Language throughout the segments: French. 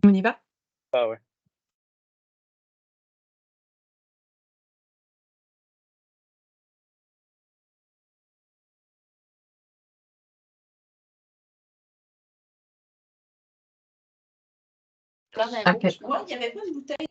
On y va? Ah ouais. OK. Ouais, il y avait pas de bouteille.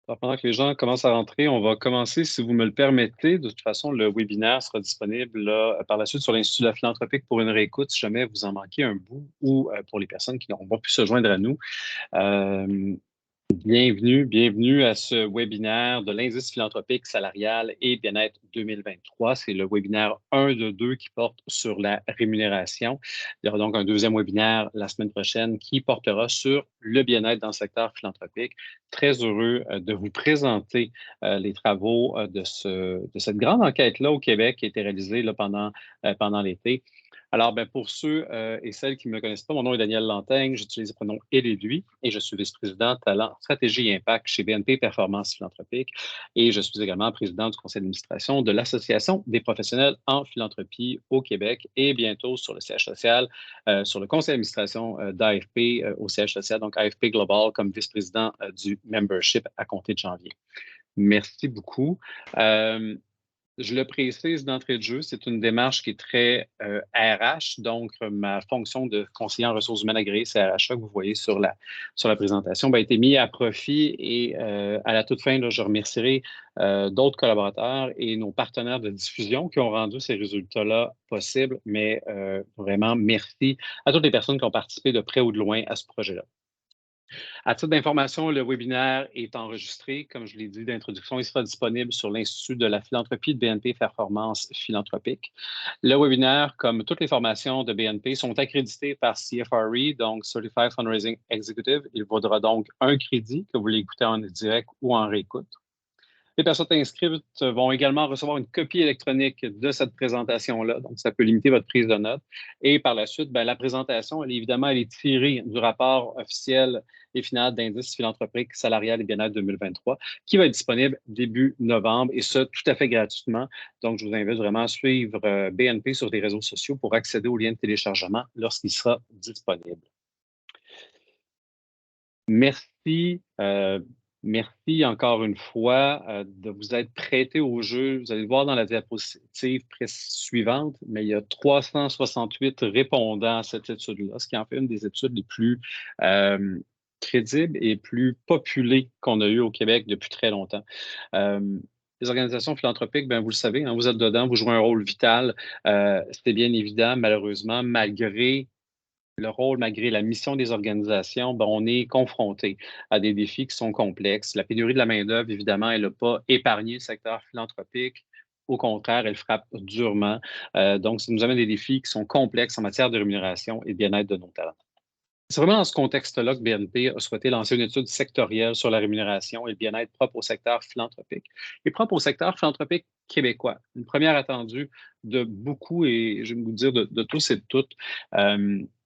Alors, pendant que les gens commencent à rentrer, on va commencer, si vous me le permettez. De toute façon, le webinaire sera disponible là, par la suite sur l'Institut de la philanthropique pour une réécoute si jamais vous en manquez un bout ou pour les personnes qui n'auront pas pu se joindre à nous. Euh, bienvenue à ce webinaire de l'indice philanthropique salarial et bien-être 2023. C'est le webinaire 1 de 2 qui porte sur la rémunération. Il y aura donc un deuxième webinaire la semaine prochaine qui portera sur le bien-être dans le secteur philanthropique. Très heureux de vous présenter les travaux de cette grande enquête-là au Québec qui a été réalisée là, pendant l'été. Alors, pour ceux et celles qui ne me connaissent pas, mon nom est Daniel Lantaigne, j'utilise le pronom elle et lui et je suis vice-président talent, stratégie et impact chez BNP Performance Philanthropique et je suis également président du conseil d'administration de l'Association des professionnels en philanthropie au Québec et bientôt sur le siège social, sur le conseil d'administration d'AFP au siège social, donc AFP Global comme vice-président du membership à compter de janvier. Merci beaucoup. Je le précise d'entrée de jeu, c'est une démarche qui est très RH, donc ma fonction de conseiller en ressources humaines agréées CRHA que vous voyez sur la présentation a été mise à profit et à la toute fin, là, je remercierai d'autres collaborateurs et nos partenaires de diffusion qui ont rendu ces résultats-là possibles, mais vraiment merci à toutes les personnes qui ont participé de près ou de loin à ce projet-là. À titre d'information, le webinaire est enregistré. Comme je l'ai dit d'introduction, il sera disponible sur l'Institut de la philanthropie de BNP Performance Philanthropique. Le webinaire, comme toutes les formations de BNP, sont accréditées par CFRE, donc Certified Fundraising Executive. Il vaudra donc un crédit que vous l'écoutez en direct ou en réécoute. Les personnes inscrites vont également recevoir une copie électronique de cette présentation-là, donc ça peut limiter votre prise de notes. Et par la suite, la présentation, elle est tirée du rapport officiel et final d'indice philanthropique salarial et bien-être 2023, qui va être disponible début novembre, et ce, tout à fait gratuitement. Donc, je vous invite vraiment à suivre BNP sur les réseaux sociaux pour accéder au lien de téléchargement lorsqu'il sera disponible. Merci. Merci encore une fois de vous être prêté au jeu. Vous allez le voir dans la diapositive suivante, mais il y a 368 répondants à cette étude-là, ce qui en fait une des études les plus crédibles et plus populées qu'on a eues au Québec depuis très longtemps. Les organisations philanthropiques, vous le savez, hein, vous êtes dedans, vous jouez un rôle vital. C'était bien évident, malheureusement, malgré le rôle, malgré la mission des organisations, on est confronté à des défis qui sont complexes. La pénurie de la main-d'œuvre, évidemment, elle n'a pas épargné le secteur philanthropique. Au contraire, elle frappe durement. Donc, ça nous amène des défis qui sont complexes en matière de rémunération et de bien-être de nos talents. C'est vraiment dans ce contexte-là que BNP a souhaité lancer une étude sectorielle sur la rémunération et le bien-être propre au secteur philanthropique et propre au secteur philanthropique québécois. Une première attendue de beaucoup, et je vais vous dire de tous et de toutes.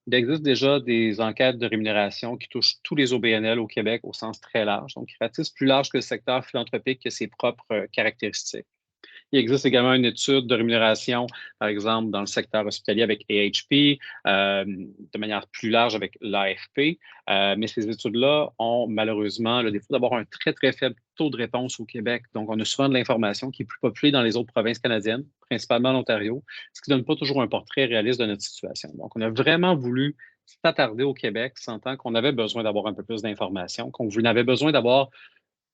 Il existe déjà des enquêtes de rémunération qui touchent tous les OBNL au Québec au sens très large, donc qui ratissent plus large que le secteur philanthropique qui a ses propres caractéristiques. Il existe également une étude de rémunération, par exemple, dans le secteur hospitalier avec AHP, de manière plus large avec l'AFP. Mais ces études-là ont malheureusement le défaut d'avoir un très, très faible taux de réponse au Québec. Donc, on a souvent de l'information qui est plus populée dans les autres provinces canadiennes, principalement l'Ontario, ce qui ne donne pas toujours un portrait réaliste de notre situation. Donc, on a vraiment voulu s'attarder au Québec, sentant qu'on avait besoin d'avoir un peu plus d'informations, qu'on avait besoin d'avoir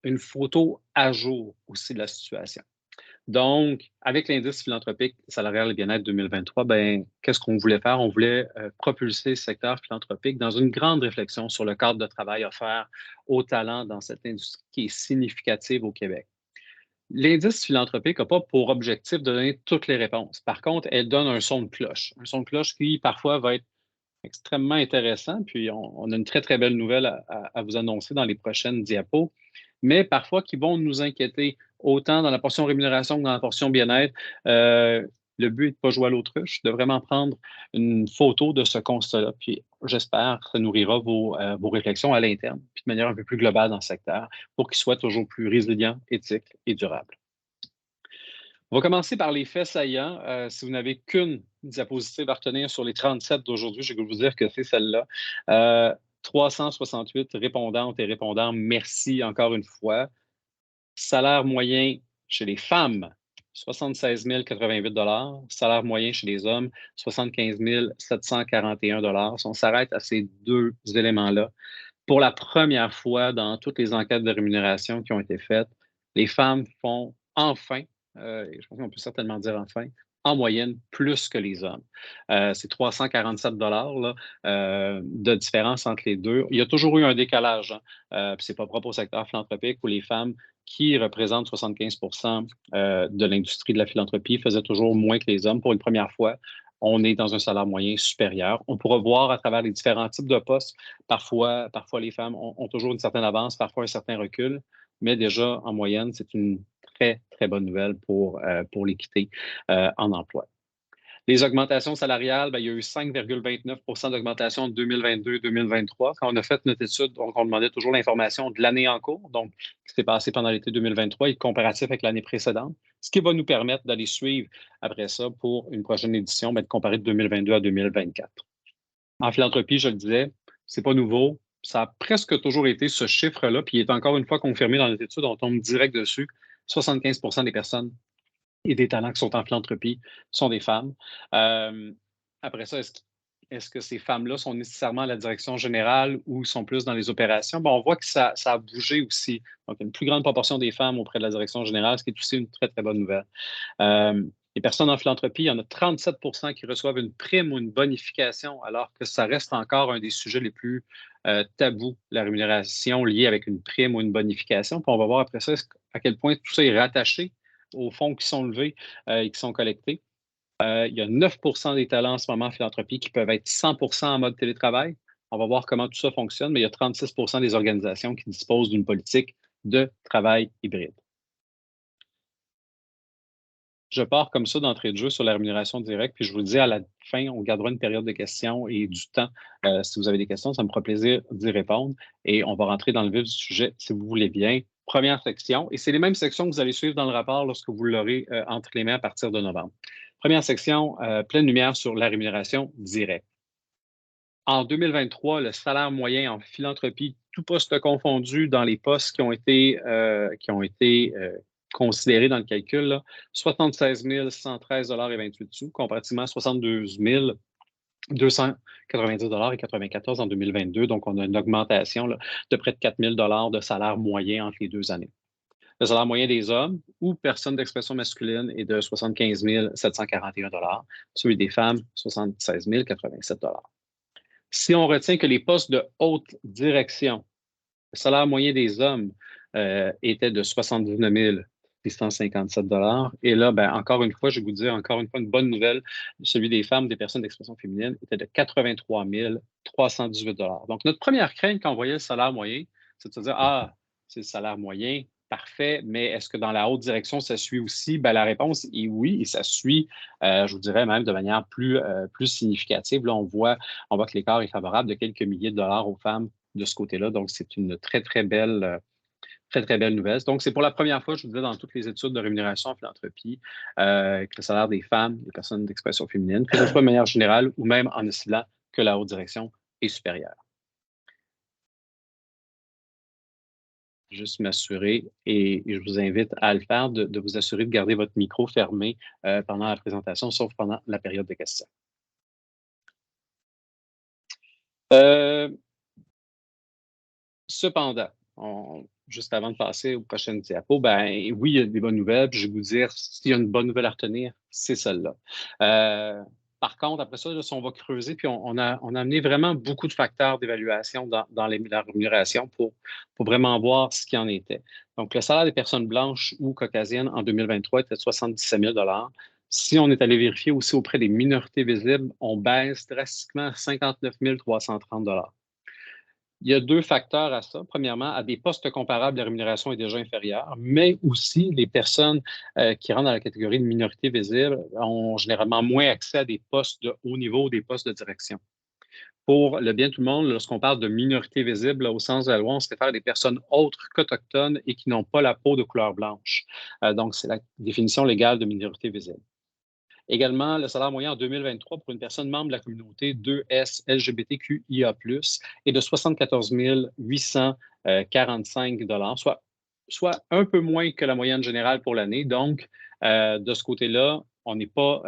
une photo à jour aussi de la situation. Donc, avec l'indice philanthropique salarial et bien-être 2023, ben, qu'est-ce qu'on voulait faire? On voulait propulser le secteur philanthropique dans une grande réflexion sur le cadre de travail offert aux talents dans cette industrie qui est significative au Québec. L'indice philanthropique n'a pas pour objectif de donner toutes les réponses. Par contre, elle donne un son de cloche qui parfois va être extrêmement intéressant. Puis, on a une très, très belle nouvelle à vous annoncer dans les prochaines diapos, mais parfois qui vont nous inquiéter, autant dans la portion rémunération que dans la portion bien-être. Le but est de ne pas jouer à l'autruche, de vraiment prendre une photo de ce constat-là. Puis, j'espère que ça nourrira vos réflexions à l'interne, puis de manière un peu plus globale dans le secteur, pour qu'il soit toujours plus résilient, éthique et durable. On va commencer par les faits saillants. Si vous n'avez qu'une diapositive à retenir sur les 37 d'aujourd'hui, je vais vous dire que c'est celle-là. 368 répondantes et répondants, merci encore une fois. Salaire moyen chez les femmes, 76 088 $. Salaire moyen chez les hommes, 75 741 $. Si on s'arrête à ces deux éléments-là, pour la première fois dans toutes les enquêtes de rémunération qui ont été faites, les femmes font enfin, je pense qu'on peut certainement dire enfin, en moyenne plus que les hommes. C'est 347 là, de différence entre les deux. Il y a toujours eu un décalage. Puis c'est pas propre au secteur philanthropique où les femmes qui représentent 75 de l'industrie de la philanthropie faisaient toujours moins que les hommes. Pour une première fois, on est dans un salaire moyen supérieur. On pourra voir à travers les différents types de postes. Parfois les femmes ont toujours une certaine avance, parfois un certain recul, mais déjà, en moyenne, c'est une très, très bonne nouvelle pour l'équité en emploi. Les augmentations salariales, bien, il y a eu 5,29 d'augmentation en 2022-2023. Quand on a fait notre étude, donc on demandait toujours l'information de l'année en cours, donc ce qui s'est passé pendant l'été 2023 et comparatif avec l'année précédente, ce qui va nous permettre d'aller suivre après ça pour une prochaine édition, bien, de comparer de 2022 à 2024. En philanthropie, je le disais, c'est pas nouveau. Ça a presque toujours été ce chiffre-là, puis il est encore une fois confirmé dans notre étude, on tombe direct dessus. 75 des personnes et des talents qui sont en philanthropie sont des femmes. Après ça, est-ce que ces femmes-là sont nécessairement à la direction générale ou sont plus dans les opérations? Bon, on voit que ça a bougé aussi. Donc, une plus grande proportion des femmes auprès de la direction générale, ce qui est aussi une très, très bonne nouvelle. Les personnes en philanthropie, il y en a 37 qui reçoivent une prime ou une bonification, alors que ça reste encore un des sujets les plus tabous, la rémunération liée avec une prime ou une bonification. Puis on va voir après ça à quel point tout ça est rattaché aux fonds qui sont levés et qui sont collectés. Il y a 9 des talents en ce moment en philanthropie qui peuvent être 100 en mode télétravail. On va voir comment tout ça fonctionne, mais il y a 36 des organisations qui disposent d'une politique de travail hybride. Je pars comme ça d'entrée de jeu sur la rémunération directe, puis je vous le dis à la fin, on gardera une période de questions et du temps. Si vous avez des questions, ça me fera plaisir d'y répondre et on va rentrer dans le vif du sujet si vous voulez bien. Première section, et c'est les mêmes sections que vous allez suivre dans le rapport lorsque vous l'aurez entre les mains à partir de novembre. Première section, pleine lumière sur la rémunération directe. En 2023, le salaire moyen en philanthropie, tout poste confondu dans les postes qui ont été considérés dans le calcul, là, 76 113,28 comparativement à 72 290,94 en 2022. Donc, on a une augmentation là, de près de 4 000 de salaire moyen entre les deux années. Le salaire moyen des hommes ou personnes d'expression masculine est de 75 741 celui des femmes, 76 087 Si on retient que les postes de haute direction, le salaire moyen des hommes était de 79 657 Et là, ben, encore une fois, je vais vous dire encore une fois une bonne nouvelle. Celui des femmes, des personnes d'expression féminine, était de 83 318 Donc, notre première crainte quand on voyait le salaire moyen, c'est de se dire, ah, c'est le salaire moyen, parfait, mais est-ce que dans la haute direction, ça suit aussi? Ben, la réponse est oui, et ça suit, je vous dirais même de manière plus significative. Là, on voit que l'écart est favorable de quelques milliers de dollars aux femmes de ce côté-là. Donc, c'est une très, très belle nouvelle. Donc, c'est pour la première fois, je vous disais, dans toutes les études de rémunération en philanthropie, que le salaire des femmes, des personnes d'expression féminine, que ce soit de manière générale ou même en oscillant, que la haute direction est supérieure. Juste m'assurer, et je vous invite à le faire, de vous assurer de garder votre micro fermé pendant la présentation, sauf pendant la période de questions. Cependant, juste avant de passer aux prochaines diapos, ben oui, il y a des bonnes nouvelles. Puis je vais vous dire, s'il y a une bonne nouvelle à retenir, c'est celle-là. Par contre, après ça, là, si on va creuser, puis on a amené vraiment beaucoup de facteurs d'évaluation dans la rémunération pour vraiment voir ce qu'il en était. Donc, le salaire des personnes blanches ou caucasiennes en 2023 était de 77 000. Si on est allé vérifier aussi auprès des minorités visibles, on baisse drastiquement à 59 330. Il y a deux facteurs à ça. Premièrement, à des postes comparables, la rémunération est déjà inférieure, mais aussi les personnes qui rentrent dans la catégorie de minorité visible ont généralement moins accès à des postes de haut niveau, des postes de direction. Pour le bien de tout le monde, lorsqu'on parle de minorité visible, au sens de la loi, on se réfère à des personnes autres qu'autochtones et qui n'ont pas la peau de couleur blanche. Donc, c'est la définition légale de minorité visible. Également, le salaire moyen en 2023 pour une personne membre de la communauté 2S LGBTQIA+, est de 74 845 soit un peu moins que la moyenne générale pour l'année. Donc, de ce côté-là, on n'est pas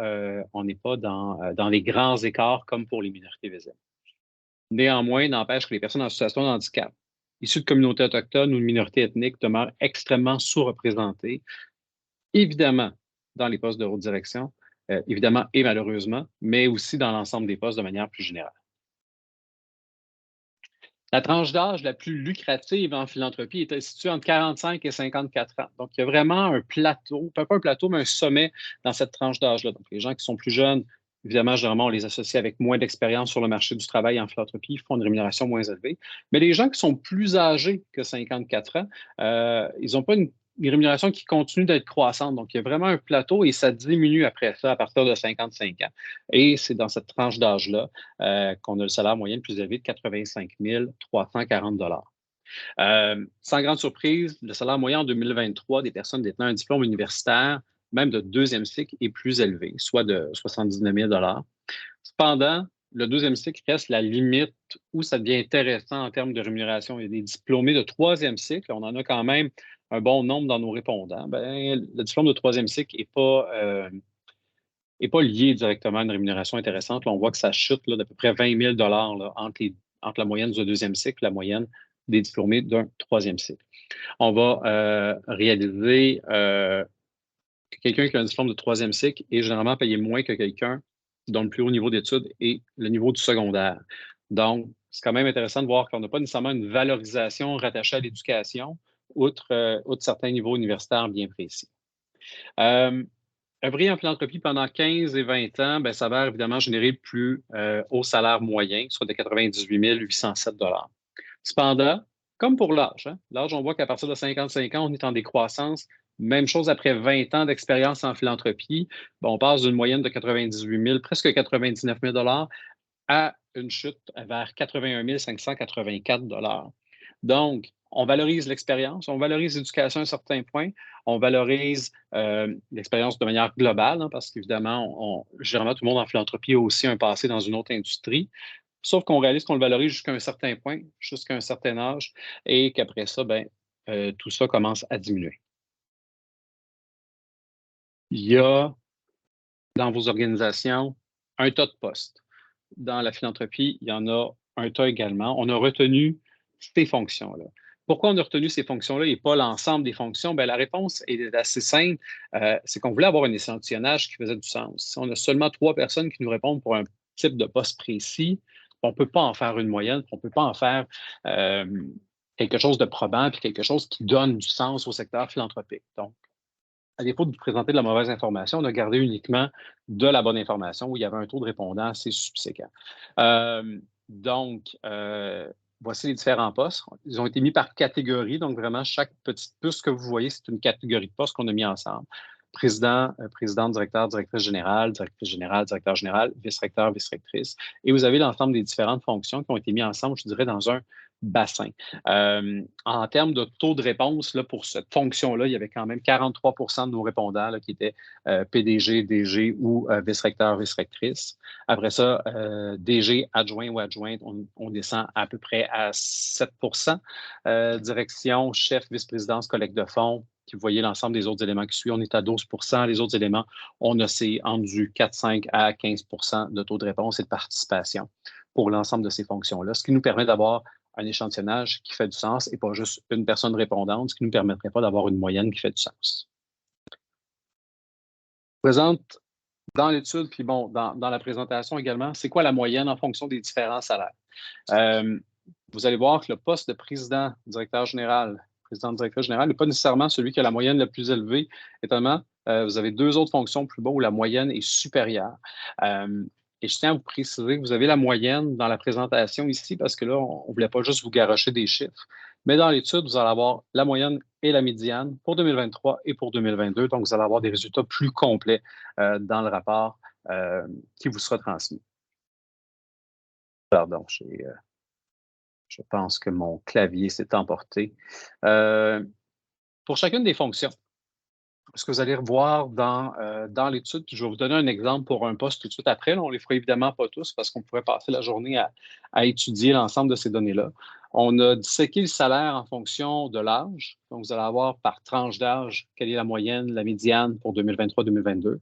dans les grands écarts comme pour les minorités visibles. Néanmoins, n'empêche que les personnes en situation de handicap, issues de communautés autochtones ou de minorités ethniques, demeurent extrêmement sous-représentées, évidemment dans les postes de haute direction, évidemment et malheureusement, mais aussi dans l'ensemble des postes de manière plus générale. La tranche d'âge la plus lucrative en philanthropie est située entre 45 et 54 ans. Donc, il y a vraiment un plateau, pas un plateau, mais un sommet dans cette tranche d'âge-là. Donc, les gens qui sont plus jeunes, évidemment, généralement, on les associe avec moins d'expérience sur le marché du travail en philanthropie, font une rémunération moins élevée. Mais les gens qui sont plus âgés que 54 ans, ils n'ont pas une rémunération qui continue d'être croissante. Donc, il y a vraiment un plateau et ça diminue après ça à partir de 55 ans. Et c'est dans cette tranche d'âge-là qu'on a le salaire moyen le plus élevé de 85 340 sans grande surprise, le salaire moyen en 2023 des personnes détenant un diplôme universitaire, même de deuxième cycle, est plus élevé, soit de 79 000 Cependant, le deuxième cycle reste la limite où ça devient intéressant en termes de rémunération. Il y a des diplômés de troisième cycle, on en a quand même un bon nombre dans nos répondants. Le diplôme de troisième cycle n'est pas lié directement à une rémunération intéressante. Là, on voit que ça chute d'à peu près 20 000 entre la moyenne du deuxième cycle et la moyenne des diplômés d'un troisième cycle. On va réaliser que quelqu'un qui a un diplôme de troisième cycle est généralement payé moins que quelqu'un dont le plus haut niveau d'études est le niveau du secondaire. Donc, c'est quand même intéressant de voir qu'on n'a pas nécessairement une valorisation rattachée à l'éducation, outre certains niveaux universitaires bien précis. Œuvrer en philanthropie pendant 15 et 20 ans, ben, ça va évidemment générer le plus haut salaire moyen, soit de 98 807 Cependant, comme pour l'âge, l'âge, on voit qu'à partir de 55 ans, on est en décroissance. Même chose après 20 ans d'expérience en philanthropie. Ben, on passe d'une moyenne de 98 000, presque 99 000 à une chute vers 81 584 Donc, on valorise l'expérience, on valorise l'éducation à un certain point, on valorise l'expérience de manière globale, parce qu'évidemment, généralement, tout le monde en philanthropie a aussi un passé dans une autre industrie, sauf qu'on réalise qu'on le valorise jusqu'à un certain point, jusqu'à un certain âge, et qu'après ça, tout ça commence à diminuer. Il y a dans vos organisations un tas de postes. Dans la philanthropie, il y en a un tas également. On a retenu ces fonctions-là. Pourquoi on a retenu ces fonctions-là et pas l'ensemble des fonctions? Bien, la réponse est assez simple. C'est qu'on voulait avoir un échantillonnage qui faisait du sens. Si on a seulement 3 personnes qui nous répondent pour un type de poste précis, on ne peut pas en faire une moyenne, on ne peut pas en faire quelque chose de probant puis quelque chose qui donne du sens au secteur philanthropique. Donc, à défaut de vous présenter de la mauvaise information, on a gardé uniquement de la bonne information où il y avait un taux de répondants assez subséquent. Voici les différents postes. Ils ont été mis par catégorie, donc vraiment, chaque petite puce que vous voyez, c'est une catégorie de postes qu'on a mis ensemble. Président, directeur, directrice générale, directeur général, vice-recteur, vice-rectrice. Et vous avez l'ensemble des différentes fonctions qui ont été mises ensemble, je dirais, dans un bassin. En termes de taux de réponse, là, pour cette fonction-là, il y avait quand même 43 de nos répondants là, qui étaient PDG, DG ou vice-recteur, vice-rectrice. Après ça, DG, adjoint ou adjointe, on descend à peu près à 7 direction, chef, vice-présidence, collecte de fonds. Vous voyez l'ensemble des autres éléments qui suivent, on est à 12 Les autres éléments, on a entre du 4, 5 à 15 de taux de réponse et de participation pour l'ensemble de ces fonctions-là, ce qui nous permet d'avoir un échantillonnage qui fait du sens et pas juste une personne répondante, ce qui ne nous permettrait pas d'avoir une moyenne qui fait du sens. Présente dans l'étude, puis bon, dans la présentation également, c'est quoi la moyenne en fonction des différents salaires? Euh, vous allez voir que le poste de président, directeur général, président-directeur général n'est pas nécessairement celui qui a la moyenne la plus élevée. Étonnamment, vous avez deux autres fonctions plus bas où la moyenne est supérieure. Et je tiens à vous préciser que vous avez la moyenne dans la présentation ici parce que là, on ne voulait pas juste vous garrocher des chiffres. Mais dans l'étude, vous allez avoir la moyenne et la médiane pour 2023 et pour 2022. Donc, vous allez avoir des résultats plus complets dans le rapport qui vous sera transmis. Pardon, je pense que mon clavier s'est emporté. Pour chacune des fonctions, ce que vous allez revoir dans l'étude, puis je vais vous donner un exemple pour un poste tout de suite après. Là, on ne les fera évidemment pas tous parce qu'on pourrait passer la journée à étudier l'ensemble de ces données-là. On a disséqué le salaire en fonction de l'âge. Donc, vous allez avoir par tranche d'âge quelle est la moyenne, la médiane pour 2023-2022.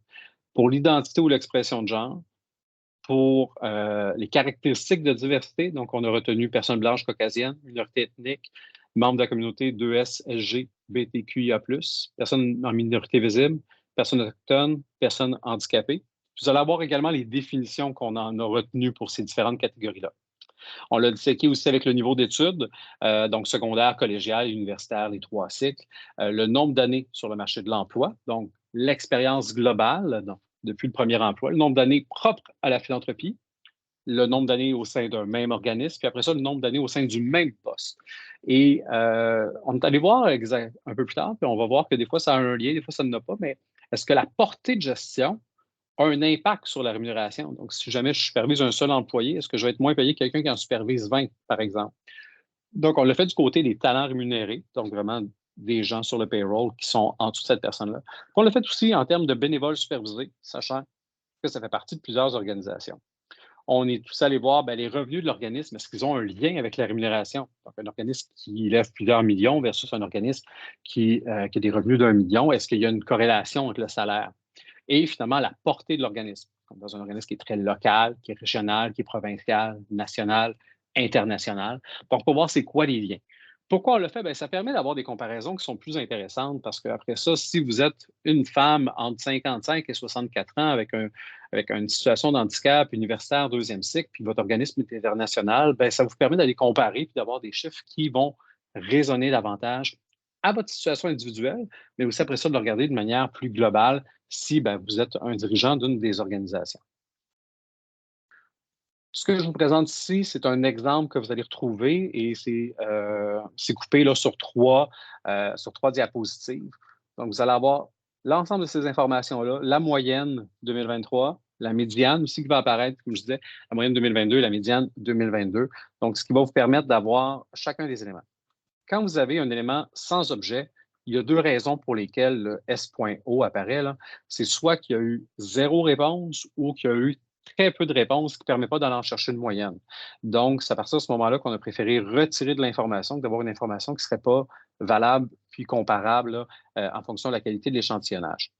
Pour l'identité ou l'expression de genre, pour les caractéristiques de diversité. Donc, on a retenu personnes blanches caucasiennes, minorité ethnique, membres de la communauté 2S, SG, BTQIA+, personnes en minorité visible, personnes autochtones, personnes handicapées. Vous allez avoir également les définitions qu'on en a retenues pour ces différentes catégories-là. On l'a disséqué aussi avec le niveau d'études, donc secondaire, collégial, universitaire, les trois cycles, le nombre d'années sur le marché de l'emploi, donc l'expérience globale depuis le premier emploi, le nombre d'années propres à la philanthropie, le nombre d'années au sein d'un même organisme, puis après ça, le nombre d'années au sein du même poste. Et on est allé voir un peu plus tard, puis on va voir que des fois, ça a un lien, des fois, ça n'en a pas, mais est-ce que la portée de gestion a un impact sur la rémunération? Donc, si jamais je supervise un seul employé, est-ce que je vais être moins payé que quelqu'un qui en supervise 20, par exemple? Donc, on l'a fait du côté des talents rémunérés, donc vraiment des gens sur le payroll qui sont en dessous de cette personne-là. On l'a fait aussi en termes de bénévoles supervisés, sachant que ça fait partie de plusieurs organisations. On est tous allés voir les revenus de l'organisme, est-ce qu'ils ont un lien avec la rémunération? Donc, un organisme qui lève plusieurs millions versus un organisme qui a des revenus d'1 million, est-ce qu'il y a une corrélation avec le salaire? Et finalement, la portée de l'organisme. Dans un organisme qui est très local, qui est régional, qui est provincial, national, international. Donc, pour voir c'est quoi les liens. Pourquoi on le fait? Bien, ça permet d'avoir des comparaisons qui sont plus intéressantes parce qu'après ça, si vous êtes une femme entre 55 et 64 ans avec une situation de handicap universitaire deuxième cycle, puis votre organisme est international, bien, ça vous permet d'aller comparer et d'avoir des chiffres qui vont résonner davantage à votre situation individuelle, mais aussi après ça de le regarder de manière plus globale si vous êtes un dirigeant d'une des organisations. Ce que je vous présente ici, c'est un exemple que vous allez retrouver et c'est coupé là, sur trois diapositives. Donc, vous allez avoir l'ensemble de ces informations-là, la moyenne 2023, la médiane aussi qui va apparaître, comme je disais, la moyenne 2022 et la médiane 2022. Donc, ce qui va vous permettre d'avoir chacun des éléments. Quand vous avez un élément sans objet, il y a deux raisons pour lesquelles le S.O apparaît. C'est soit qu'il y a eu zéro réponse ou qu'il y a eu très peu de réponses qui ne permet pas d'aller en chercher une moyenne. Donc, c'est à partir de ce moment-là qu'on a préféré retirer de l'information, d'avoir une information qui ne serait pas valable puis comparable en fonction de la qualité de l'échantillonnage.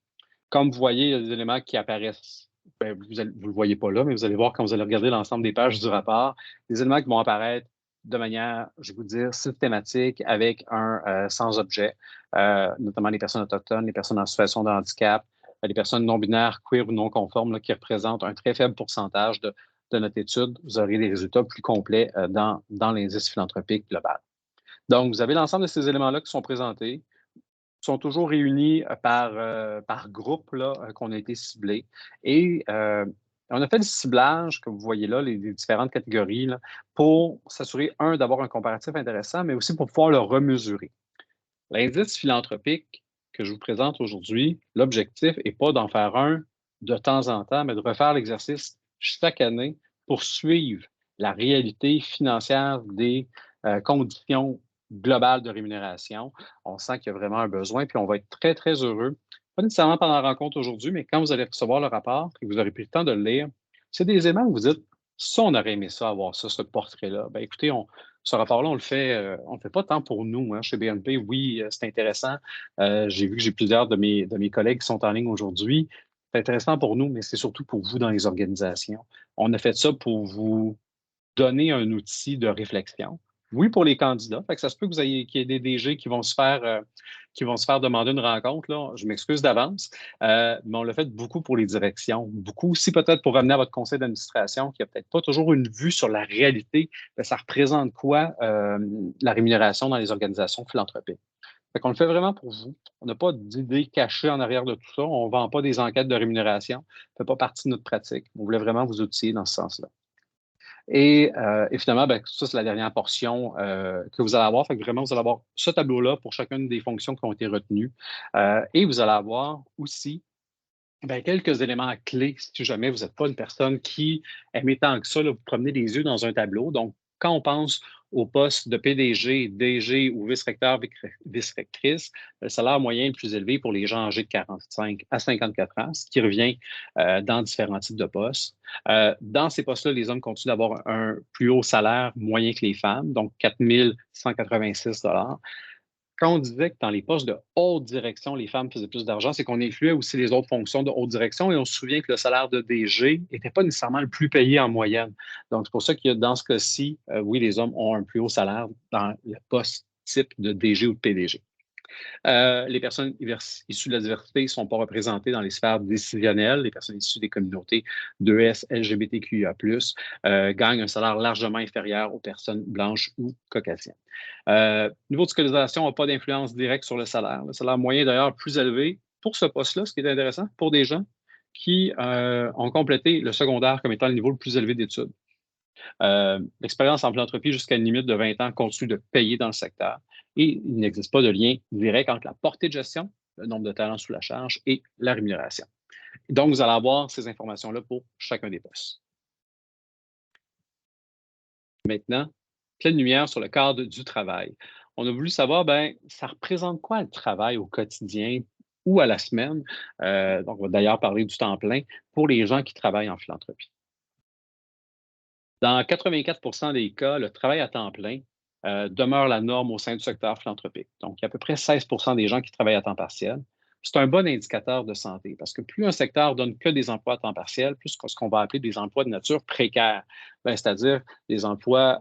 Comme vous voyez, il y a des éléments qui apparaissent. Vous ne le voyez pas là, mais vous allez voir quand vous allez regarder l'ensemble des pages du rapport, des éléments qui vont apparaître de manière, je vais vous dire, systématique avec un sans-objet, notamment les personnes autochtones, les personnes en situation de handicap, les personnes non-binaires, queer ou non-conformes, qui représentent un très faible pourcentage de notre étude. Vous aurez des résultats plus complets dans l'indice philanthropique global. Donc, vous avez l'ensemble de ces éléments-là qui sont présentés, sont toujours réunis par groupe qu'on a été ciblés. Et on a fait le ciblage, que vous voyez là, les différentes catégories, là, pour s'assurer, d'avoir un comparatif intéressant, mais aussi pour pouvoir le remesurer. L'indice philanthropique que je vous présente aujourd'hui, l'objectif n'est pas d'en faire un de temps en temps, mais de refaire l'exercice chaque année pour suivre la réalité financière des conditions globales de rémunération. On sent qu'il y a vraiment un besoin, puis on va être très, très heureux, pas nécessairement pendant la rencontre aujourd'hui, mais quand vous allez recevoir le rapport et que vous aurez pris le temps de le lire, c'est des éléments où vous dites, ça, on aurait aimé ça, avoir ça, ce portrait-là. Bien, écoutez, ce rapport-là, on le fait pas tant pour nous, chez BNP. Oui, c'est intéressant. J'ai vu que j'ai plusieurs de mes collègues qui sont en ligne aujourd'hui. C'est intéressant pour nous, mais c'est surtout pour vous dans les organisations. On a fait ça pour vous donner un outil de réflexion, Oui, pour les candidats. Fait que ça se peut que qu'il y ait des DG qui vont se faire demander une rencontre, là. Je m'excuse d'avance. Mais on l'a fait beaucoup pour les directions. Beaucoup aussi peut-être pour ramener à votre conseil d'administration qui n'a peut-être pas toujours une vue sur la réalité. Ben, ça représente quoi, la rémunération dans les organisations philanthropiques. Fait qu'on le fait vraiment pour vous. On n'a pas d'idée cachée en arrière de tout ça. On ne vend pas des enquêtes de rémunération. Ça ne fait pas partie de notre pratique. On voulait vraiment vous outiller dans ce sens-là. Et finalement, ben, ça, c'est la dernière portion que vous allez avoir. Fait que vraiment, vous allez avoir ce tableau-là pour chacune des fonctions qui ont été retenues. Et vous allez avoir aussi ben, quelques éléments clés si jamais vous n'êtes pas une personne qui aime tant que ça, là, vous promener les yeux dans un tableau. Donc, quand on pense au poste de PDG, DG ou vice-recteur, vice-rectrice, le salaire moyen le plus élevé pour les gens âgés de 45 à 54 ans, ce qui revient dans différents types de postes. Dans ces postes-là, les hommes continuent d'avoir un plus haut salaire moyen que les femmes, donc 4 186 quand on disait que dans les postes de haute direction, les femmes faisaient plus d'argent, c'est qu'on incluait aussi les autres fonctions de haute direction et on se souvient que le salaire de DG n'était pas nécessairement le plus payé en moyenne. Donc, c'est pour ça que dans ce cas-ci, oui, les hommes ont un plus haut salaire dans le poste type de DG ou de PDG. Les personnes issues de la diversité ne sont pas représentées dans les sphères décisionnelles. Les personnes issues des communautés 2S, LGBTQIA+, gagnent un salaire largement inférieur aux personnes blanches ou caucasiennes. Niveau de scolarisation n'a pas d'influence directe sur le salaire. Le salaire moyen, d'ailleurs, plus élevé pour ce poste-là, ce qui est intéressant, pour des gens qui ont complété le secondaire comme étant le niveau le plus élevé d'études. L'expérience en philanthropie jusqu'à une limite de 20 ans continue de payer dans le secteur et il n'existe pas de lien direct entre la portée de gestion, le nombre de talents sous la charge et la rémunération. Donc, vous allez avoir ces informations-là pour chacun des postes. Maintenant, pleine lumière sur le cadre du travail. On a voulu savoir, ben, ça représente quoi le travail au quotidien ou à la semaine? Donc, on va d'ailleurs parler du temps plein pour les gens qui travaillent en philanthropie. Dans 84 des cas, le travail à temps plein demeure la norme au sein du secteur philanthropique. Donc, il y a à peu près 16 des gens qui travaillent à temps partiel. C'est un bon indicateur de santé parce que plus un secteur donne que des emplois à temps partiel, plus ce qu'on va appeler des emplois de nature précaire, ben, c'est-à-dire des emplois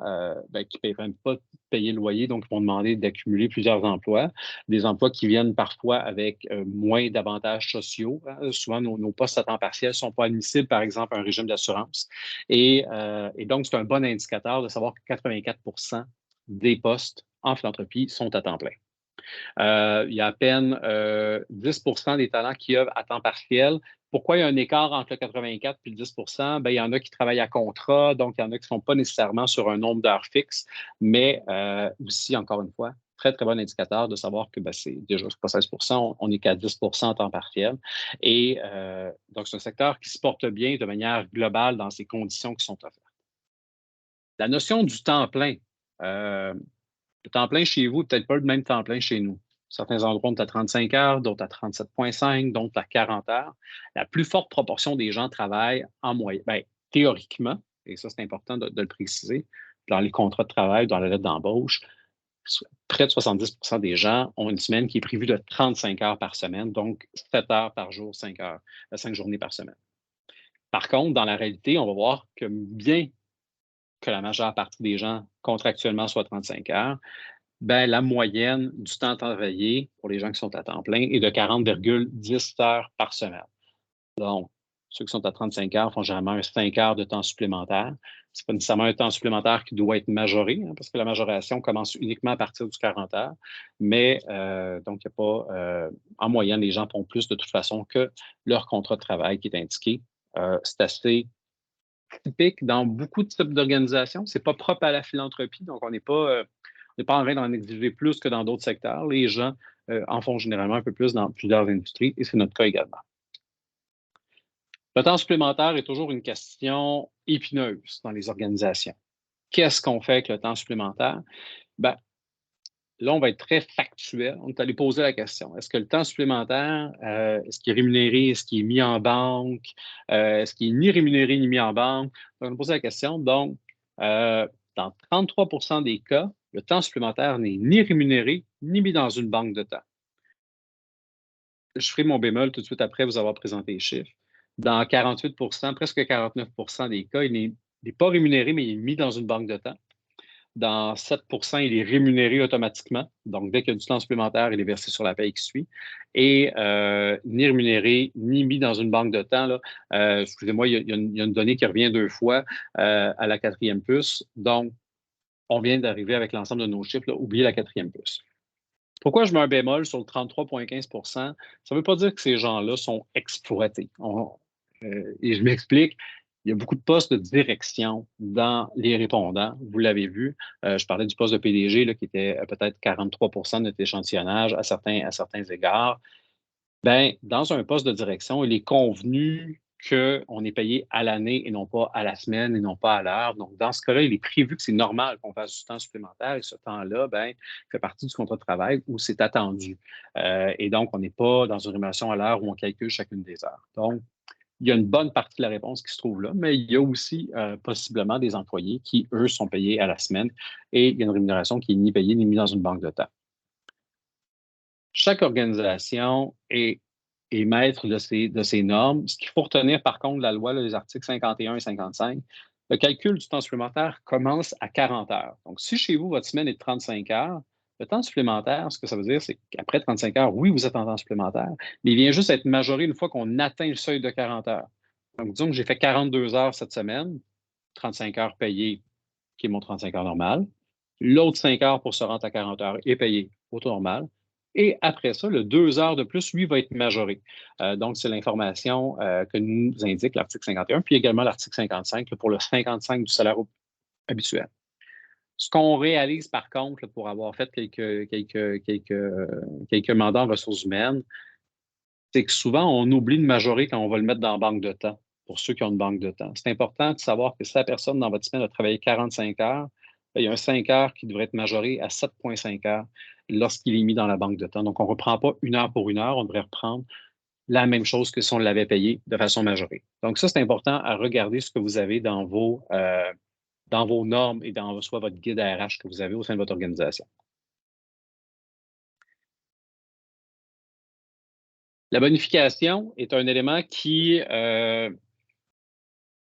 ben, qui ne peuvent même pas payer le loyer, donc ils vont demander d'accumuler plusieurs emplois, des emplois qui viennent parfois avec moins d'avantages sociaux. Hein. Souvent, nos postes à temps partiel ne sont pas admissibles, par exemple, à un régime d'assurance. Et donc, c'est un bon indicateur de savoir que 84 des postes en philanthropie sont à temps plein. Il y a à peine 10 des talents qui œuvrent à temps partiel. Pourquoi il y a un écart entre le 84 et le 10 ben, il y en a qui travaillent à contrat, donc il y en a qui ne sont pas nécessairement sur un nombre d'heures fixe, mais aussi, encore une fois, très, très bon indicateur de savoir que ben, c'est déjà pas 16 on n'est qu'à 10 en temps partiel. Et donc, c'est un secteur qui se porte bien de manière globale dans ces conditions qui sont offertes. La notion du temps plein. Le temps plein chez vous n'est peut-être pas le même temps plein chez nous. Certains endroits ont à 35 heures, d'autres à 37,5, d'autres à 40 heures. La plus forte proportion des gens travaillent en moyenne. Bien, théoriquement, et ça, c'est important de le préciser, dans les contrats de travail, dans la lettre d'embauche, près de 70 des gens ont une semaine qui est prévue de 35 heures par semaine, donc 7 heures par jour, 5 heures, 5 journées par semaine. Par contre, dans la réalité, on va voir que bien que la majeure partie des gens contractuellement soient 35 heures, ben, la moyenne du temps travaillé pour les gens qui sont à temps plein est de 40,10 heures par semaine. Donc, ceux qui sont à 35 heures font généralement un 5 heures de temps supplémentaire. Ce n'est pas nécessairement un temps supplémentaire qui doit être majoré, hein, parce que la majoration commence uniquement à partir du 40 heures. Mais donc, il n'y a pas, en moyenne, les gens font plus de toute façon que leur contrat de travail qui est indiqué. C'est assez typique dans beaucoup de types d'organisations. Ce n'est pas propre à la philanthropie, donc on n'est pas en train d'en exiger plus que dans d'autres secteurs. Les gens en font généralement un peu plus dans plusieurs industries et c'est notre cas également. Le temps supplémentaire est toujours une question épineuse dans les organisations. Qu'est-ce qu'on fait avec le temps supplémentaire? Ben, là, on va être très factuel. On est allé poser la question. Est-ce que le temps supplémentaire, est-ce qu'il est rémunéré? Est-ce qu'il est mis en banque? Est-ce qu'il est ni rémunéré ni mis en banque? Donc, on a posé la question. Donc, dans 33 des cas, le temps supplémentaire n'est ni rémunéré ni mis dans une banque de temps. Je ferai mon bémol tout de suite après vous avoir présenté les chiffres. Dans 48 presque 49 des cas, il n'est pas rémunéré, mais il est mis dans une banque de temps. Dans 7 il est rémunéré automatiquement. Donc, dès qu'il y a du temps supplémentaire, il est versé sur la paie qui suit. Et ni rémunéré, ni mis dans une banque de temps. Là. Excusez-moi, il y a une donnée qui revient 2 fois à la quatrième puce. Donc, on vient d'arriver avec l'ensemble de nos chiffres. Là, oubliez la quatrième puce. Pourquoi je mets un bémol sur le 33,15 ça ne veut pas dire que ces gens-là sont exploités. Et je m'explique. Il y a beaucoup de postes de direction dans les répondants. Vous l'avez vu. Je parlais du poste de PDG là, qui était peut-être 43 de notre échantillonnage à certains égards. Ben, dans un poste de direction, il est convenu qu'on est payé à l'année et non pas à la semaine et non pas à l'heure. Donc, dans ce cas-là, il est prévu que c'est normal qu'on fasse du temps supplémentaire et ce temps-là, ben, fait partie du contrat de travail où c'est attendu. Et donc, on n'est pas dans une rémunération à l'heure où on calcule chacune des heures. Donc, il y a une bonne partie de la réponse qui se trouve là, mais il y a aussi possiblement des employés qui, eux, sont payés à la semaine et il y a une rémunération qui n'est ni payée ni mise dans une banque de temps. Chaque organisation est maître de ses normes. Ce qu'il faut retenir, par contre, la loi, là, les articles 51 et 55, le calcul du temps supplémentaire commence à 40 heures. Donc, si chez vous, votre semaine est de 35 heures, le temps supplémentaire, ce que ça veut dire, c'est qu'après 35 heures, oui, vous êtes en temps supplémentaire, mais il vient juste être majoré une fois qu'on atteint le seuil de 40 heures. Donc, disons que j'ai fait 42 heures cette semaine, 35 heures payées, qui est mon 35 heures normal. L'autre 5 heures pour se rendre à 40 heures est payé au taux normal. Et après ça, le 2 heures de plus, lui, va être majoré. Donc, c'est l'information que nous indique l'article 51, puis également l'article 55 là, pour le 55 du salaire habituel. Ce qu'on réalise, par contre, là, pour avoir fait quelques mandats en ressources humaines, c'est que souvent, on oublie de majorer quand on va le mettre dans la banque de temps, pour ceux qui ont une banque de temps. C'est important de savoir que si la personne dans votre semaine a travaillé 45 heures, il y a un 5 heures qui devrait être majoré à 7,5 heures lorsqu'il est mis dans la banque de temps. Donc, on ne reprend pas 1 heure pour 1 heure, on devrait reprendre la même chose que si on l'avait payé de façon majorée. Donc, ça, c'est important à regarder ce que vous avez dans vos normes et dans soit votre guide RH que vous avez au sein de votre organisation. La bonification est un élément qui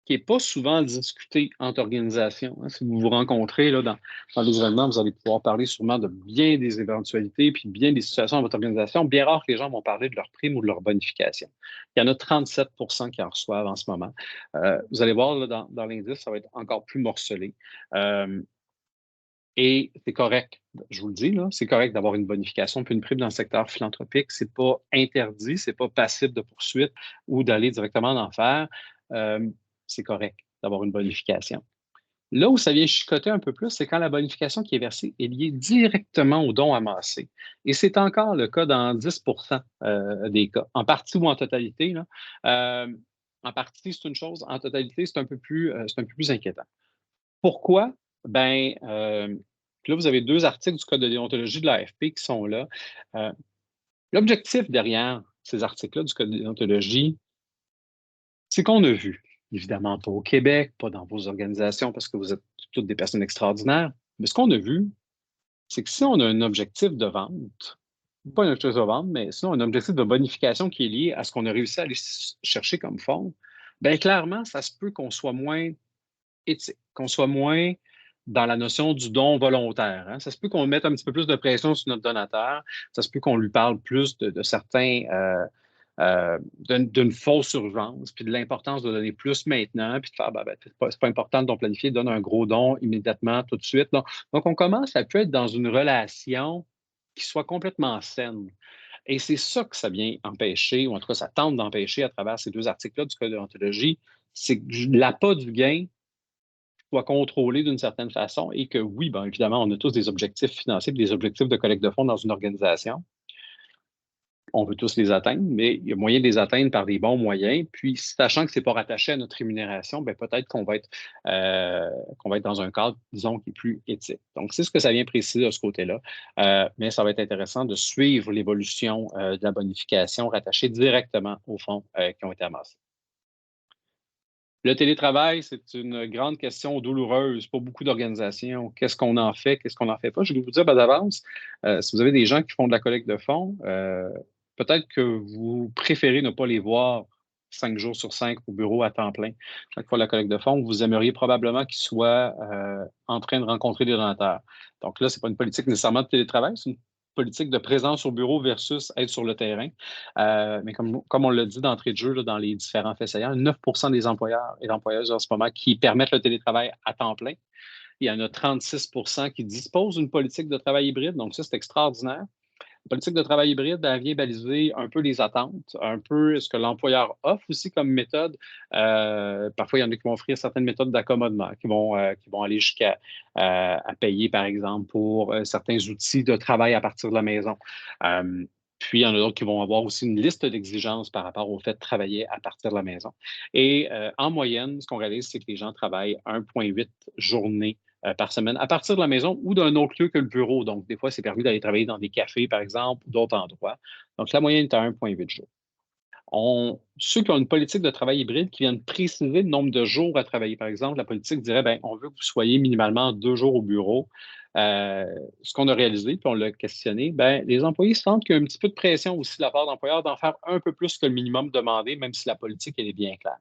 n'est pas souvent discuté entre organisations. Hein. Si vous vous rencontrez là, dans les événements, vous allez pouvoir parler sûrement de bien des éventualités puis bien des situations dans votre organisation. Bien rare que les gens vont parler de leur prime ou de leur bonification. Il y en a 37 qui en reçoivent en ce moment. Vous allez voir là, dans l'indice, ça va être encore plus morcelé. Et c'est correct, je vous le dis, là, c'est correct d'avoir une bonification puis une prime dans le secteur philanthropique. C'est pas interdit, c'est pas passible de poursuite ou d'aller directement en enfer. C'est correct d'avoir une bonification. Là où ça vient chicoter un peu plus, c'est quand la bonification qui est versée est liée directement au don amassé. Et c'est encore le cas dans 10 des cas, en partie ou en totalité. Là. En partie, c'est une chose, en totalité, c'est un peu plus inquiétant. Pourquoi? Ben, là, vous avez 2 articles du Code de déontologie de l'AFP qui sont là. L'objectif derrière ces articles-là du Code de déontologie, c'est qu'on a vu, évidemment pas au Québec, pas dans vos organisations parce que vous êtes toutes des personnes extraordinaires, mais ce qu'on a vu, c'est que si on a un objectif de vente, pas un objectif de vente, mais sinon un objectif de bonification qui est lié à ce qu'on a réussi à aller chercher comme fonds, bien clairement, ça se peut qu'on soit moins éthique, qu'on soit moins dans la notion du don volontaire. Hein. Ça se peut qu'on mette un petit peu plus de pression sur notre donateur. Ça se peut qu'on lui parle plus de certains, d'une fausse urgence, puis de l'importance de donner plus maintenant, puis de faire, c'est pas important de don planifié, donne un gros don immédiatement, tout de suite. Donc, on commence à peut être dans une relation qui soit complètement saine. Et c'est ça que ça vient empêcher, ou en tout cas, ça tente d'empêcher à travers ces 2 articles-là du Code de déontologie, c'est que l'appât du gain soit contrôlé d'une certaine façon et que oui, bien évidemment, on a tous des objectifs financiers, des objectifs de collecte de fonds dans une organisation. On veut tous les atteindre, mais il y a moyen de les atteindre par des bons moyens. Puis, sachant que ce n'est pas rattaché à notre rémunération, bien, peut-être qu'on va être dans un cadre, disons, qui est plus éthique. Donc, c'est ce que ça vient préciser de ce côté-là. Mais ça va être intéressant de suivre l'évolution de la bonification rattachée directement aux fonds qui ont été amassés. Le télétravail, c'est une grande question douloureuse pour beaucoup d'organisations. Qu'est-ce qu'on en fait? Qu'est-ce qu'on n'en fait pas? Je vais vous dire d'avance, si vous avez des gens qui font de la collecte de fonds, peut-être que vous préférez ne pas les voir 5 jours sur 5 au bureau à temps plein, chaque fois la collecte de fonds, vous aimeriez probablement qu'ils soient en train de rencontrer des donateurs. Donc là, ce n'est pas une politique nécessairement de télétravail, c'est une politique de présence au bureau versus être sur le terrain. Mais comme on l'a dit d'entrée de jeu là, dans les différents faits saillants, 9 des employeurs et employeuses en ce moment qui permettent le télétravail à temps plein. Il y en a 36 qui disposent d'une politique de travail hybride. Donc, ça, c'est extraordinaire. La politique de travail hybride, elle vient baliser un peu les attentes, un peu ce que l'employeur offre aussi comme méthode. Parfois, il y en a qui vont offrir certaines méthodes d'accommodement, qui vont aller jusqu'à à payer, par exemple, pour certains outils de travail à partir de la maison. Puis, il y en a d'autres qui vont avoir aussi une liste d'exigences par rapport au fait de travailler à partir de la maison. Et en moyenne, ce qu'on réalise, c'est que les gens travaillent 1,8 journées par semaine à partir de la maison ou d'un autre lieu que le bureau. Donc, des fois, c'est permis d'aller travailler dans des cafés, par exemple, ou d'autres endroits. Donc, la moyenne est à 1,8 jours. Ceux qui ont une politique de travail hybride qui viennent préciser le nombre de jours à travailler, par exemple, la politique dirait, bien, on veut que vous soyez minimalement 2 jours au bureau. Ce qu'on a réalisé, puis on l'a questionné, bien, les employés sentent qu'il y a un petit peu de pression aussi de la part d'employeurs d'en faire un peu plus que le minimum demandé, même si la politique, elle est bien claire.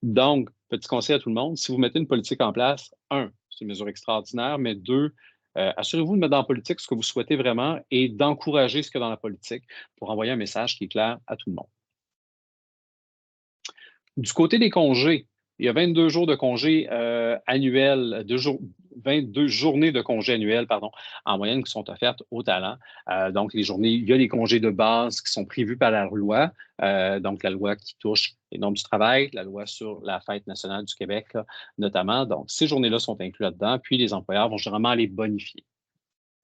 Donc, petit conseil à tout le monde, si vous mettez une politique en place, c'est une mesure extraordinaire, mais deux, assurez-vous de mettre dans la politique ce que vous souhaitez vraiment et d'encourager ce qu'il y a dans la politique pour envoyer un message qui est clair à tout le monde. Du côté des congés, il y a 22 jours de congés annuels, 22 journées de congés annuels, pardon, en moyenne qui sont offertes aux talents. Donc, il y a les congés de base qui sont prévus par la loi, donc la loi qui touche les normes du travail, la loi sur la fête nationale du Québec, là, notamment. Donc, ces journées-là sont incluses là-dedans, puis les employeurs vont généralement les bonifier.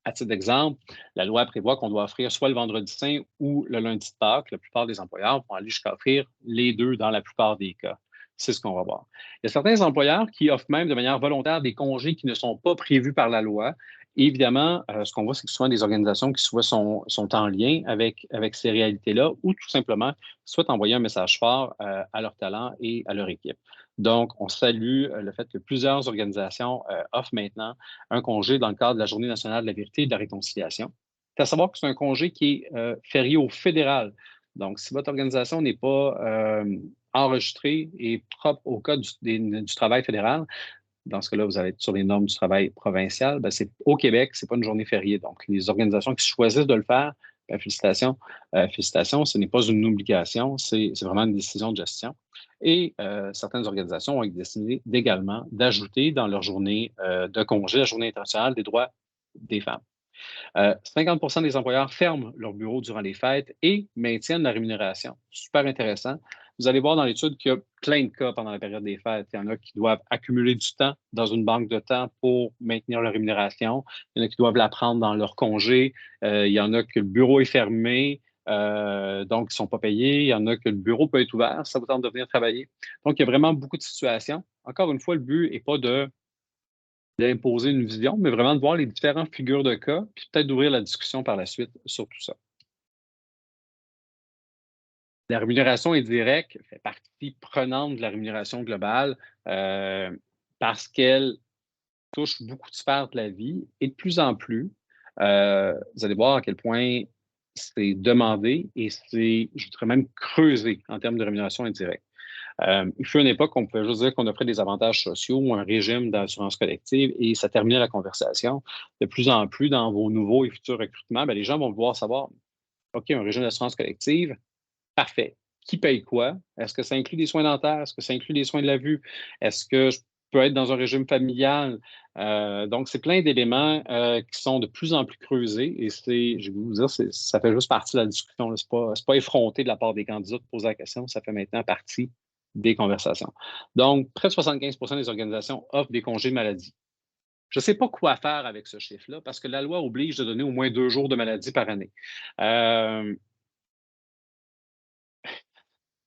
À titre d'exemple, la loi prévoit qu'on doit offrir soit le vendredi saint ou le lundi de Pâques. La plupart des employeurs vont aller jusqu'à offrir les deux dans la plupart des cas. C'est ce qu'on va voir. Il y a certains employeurs qui offrent même de manière volontaire des congés qui ne sont pas prévus par la loi. Et évidemment, ce qu'on voit, c'est que souvent des organisations qui soit sont en lien avec ces réalités-là ou tout simplement souhaitent envoyer un message fort à leurs talents et à leur équipe. Donc, on salue le fait que plusieurs organisations offrent maintenant un congé dans le cadre de la Journée nationale de la vérité et de la réconciliation. C'est à savoir que c'est un congé qui est férié au fédéral. Donc, si votre organisation n'est pas enregistrée et propre au Code du travail fédéral, dans ce cas-là, vous allez être sur les normes du travail provincial, ben, c'est au Québec, ce n'est pas une journée fériée. Donc, les organisations qui choisissent de le faire, ben, félicitations. Félicitations, ce n'est pas une obligation, c'est vraiment une décision de gestion. Et certaines organisations ont décidé également d'ajouter dans leur journée de congé la Journée internationale des droits des femmes. 50 des employeurs ferment leur bureau durant les fêtes et maintiennent la rémunération. Super intéressant. Vous allez voir dans l'étude qu'il y a plein de cas pendant la période des fêtes. Il y en a qui doivent accumuler du temps dans une banque de temps pour maintenir leur rémunération. Il y en a qui doivent la prendre dans leur congé. Il y en a que le bureau est fermé, donc ils ne sont pas payés. Il y en a que le bureau peut être ouvert, ça vous tente de venir travailler. Donc, il y a vraiment beaucoup de situations. Encore une fois, le but n'est pas d'imposer une vision, mais vraiment de voir les différentes figures de cas, puis peut-être d'ouvrir la discussion par la suite sur tout ça. La rémunération indirecte fait partie prenante de la rémunération globale parce qu'elle touche beaucoup de sphères de la vie et de plus en plus, vous allez voir à quel point c'est demandé et c'est, je dirais même, creusé en termes de rémunération indirecte. Il fut une époque où on pouvait juste dire qu'on offrait des avantages sociaux ou un régime d'assurance collective et ça terminait la conversation. De plus en plus, dans vos nouveaux et futurs recrutements, bien, les gens vont vouloir savoir, OK, un régime d'assurance collective, parfait. Qui paye quoi? Est-ce que ça inclut des soins dentaires? Est-ce que ça inclut des soins de la vue? Est-ce que je peux être dans un régime familial? Donc, c'est plein d'éléments qui sont de plus en plus creusés et je vais vous dire, ça fait juste partie de la discussion. Ce n'est pas effronté de la part des candidats de poser la question, ça fait maintenant partie des conversations. Donc, près de 75 des organisations offrent des congés de maladie. Je ne sais pas quoi faire avec ce chiffre-là parce que la loi oblige de donner au moins 2 jours de maladie par année.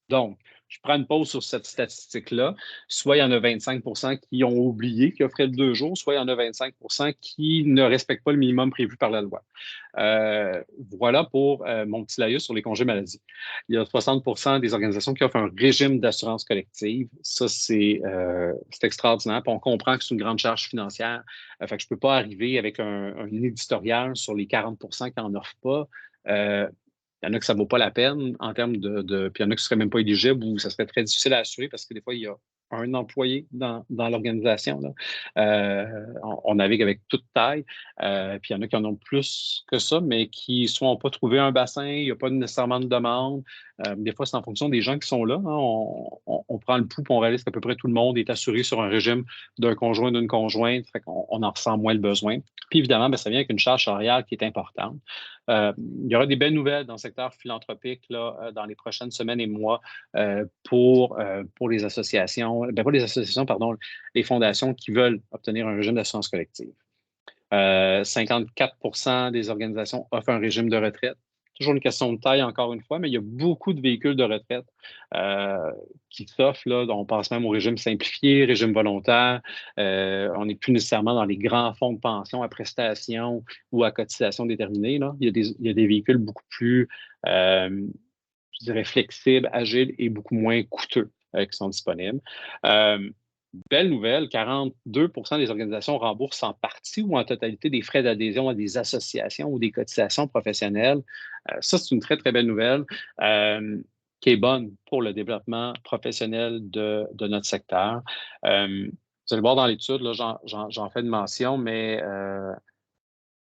Donc, je prends une pause sur cette statistique-là. Soit il y en a 25 qui ont oublié qu'ils offraient le 2 jours, soit il y en a 25 qui ne respectent pas le minimum prévu par la loi. Voilà pour mon petit laïus sur les congés maladie. Il y a 60 des organisations qui offrent un régime d'assurance collective. Ça, c'est extraordinaire. Puis on comprend que c'est une grande charge financière. Fait que je ne peux pas arriver avec un éditorial sur les 40 qui n'en offrent pas. Il y en a que ça ne vaut pas la peine en termes puis il y en a qui ne seraient même pas éligibles ou ça serait très difficile à assurer parce que des fois, il y a un employé dans l'organisation, là. On navigue avec toute taille. Puis il y en a qui en ont plus que ça, mais qui soit n'ont pas trouvé un bassin, il n'y a pas nécessairement de demande. Des fois, c'est en fonction des gens qui sont là, hein. On prend le pouls et on réalise qu'à peu près tout le monde est assuré sur un régime d'un conjoint, d'une conjointe. Fait qu'on on en ressent moins le besoin. Puis évidemment, ben, ça vient avec une charge salariale qui est importante. Il y aura des belles nouvelles dans le secteur philanthropique là, dans les prochaines semaines et mois pour les associations, ben pas les associations, pardon, les fondations qui veulent obtenir un régime d'assurance collective. 54 des organisations offrent un régime de retraite. Toujours une question de taille, encore une fois, mais il y a beaucoup de véhicules de retraite qui s'offrent. Là. On pense même au régime simplifié, régime volontaire. On n'est plus nécessairement dans les grands fonds de pension à prestations ou à cotisation déterminée. Là. Il y a des véhicules beaucoup plus, je dirais, flexibles, agiles et beaucoup moins coûteux qui sont disponibles. Belle nouvelle, 42 des organisations remboursent en partie ou en totalité des frais d'adhésion à des associations ou des cotisations professionnelles. Ça, c'est une très, très belle nouvelle qui est bonne pour le développement professionnel de notre secteur. Vous allez voir dans l'étude, là, j'en fais une mention, mais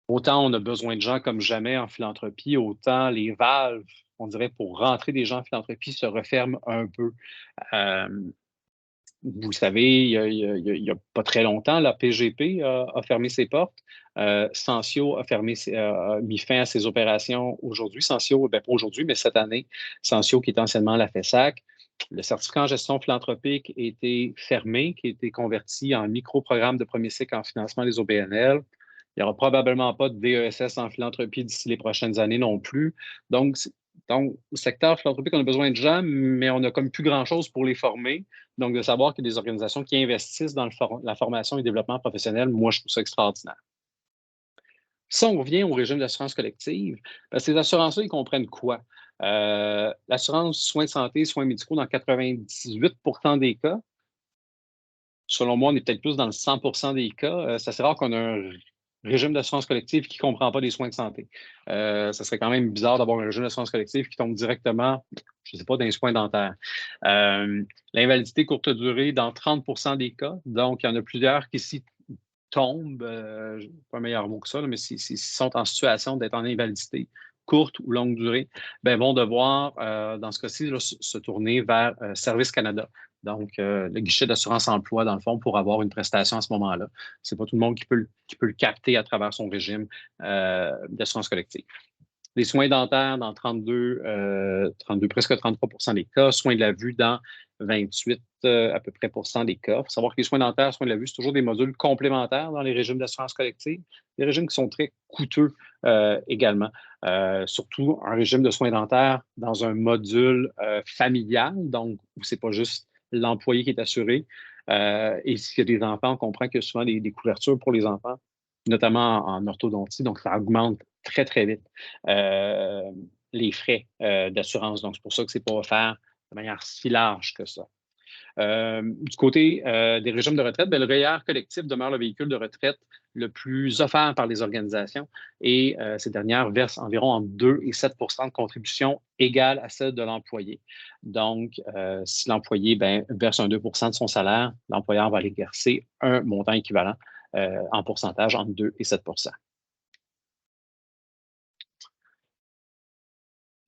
autant on a besoin de gens comme jamais en philanthropie, autant les valves, on dirait, pour rentrer des gens en philanthropie se referment un peu. Vous savez, il y a pas très longtemps, la PGP a fermé ses portes. Sensio a mis fin à ses opérations aujourd'hui. Sensio, ben pas aujourd'hui, mais cette année. Sensio, qui est anciennement la FESAC. Le certificat en gestion philanthropique a été fermé, qui a été converti en micro-programme de premier cycle en financement des OBNL. Il n'y aura probablement pas de DESS en philanthropie d'ici les prochaines années non plus. Donc, au secteur philanthropique, on a besoin de gens, mais on n'a comme plus grand-chose pour les former. Donc, de savoir qu'il y a des organisations qui investissent dans la formation et le développement professionnel, moi, je trouve ça extraordinaire. Si on revient au régime d'assurance collective, ben, ces assurances-là, ils comprennent quoi? L'assurance soins de santé, soins médicaux dans 98 des cas. Selon moi, on est peut-être plus dans le 100 des cas. Ça serait rare qu'on ait un régime d'assurance collective qui ne comprend pas des soins de santé. Ça serait quand même bizarre d'avoir un régime d'assurance collective qui tombe directement, je ne sais pas, dans les soins dentaires. L'invalidité courte durée dans 30 des cas. Donc, il y en a plusieurs qui s'y tombent, pas un meilleur mot que ça, là, mais s'ils sont en situation d'être en invalidité courte ou longue durée, ben, vont devoir, dans ce cas-ci, là, se tourner vers Service Canada. Donc, le guichet d'assurance emploi, dans le fond, pour avoir une prestation à ce moment-là. Ce n'est pas tout le monde qui peut le capter à travers son régime d'assurance collective. Les soins dentaires dans 32, presque 33 des cas. Soins de la vue dans 28 à peu près des cas. Il faut savoir que les soins dentaires, soins de la vue, c'est toujours des modules complémentaires dans les régimes d'assurance collective. Des régimes qui sont très coûteux également. Surtout un régime de soins dentaires dans un module familial, donc où c'est pas juste l'employé qui est assuré. Et s'il y a des enfants, on comprend qu'il y a souvent des couvertures pour les enfants, notamment en orthodontie, donc ça augmente très, très vite les frais d'assurance. Donc, c'est pour ça que ce n'est pas offert de manière si large que ça. Du côté des régimes de retraite, bien, le REER collectif demeure le véhicule de retraite le plus offert par les organisations et ces dernières versent environ entre 2 et 7 de contribution égale à celle de l'employé. Donc, si l'employé verse un 2 de son salaire, l'employeur va aller verser un montant équivalent en pourcentage entre 2 et 7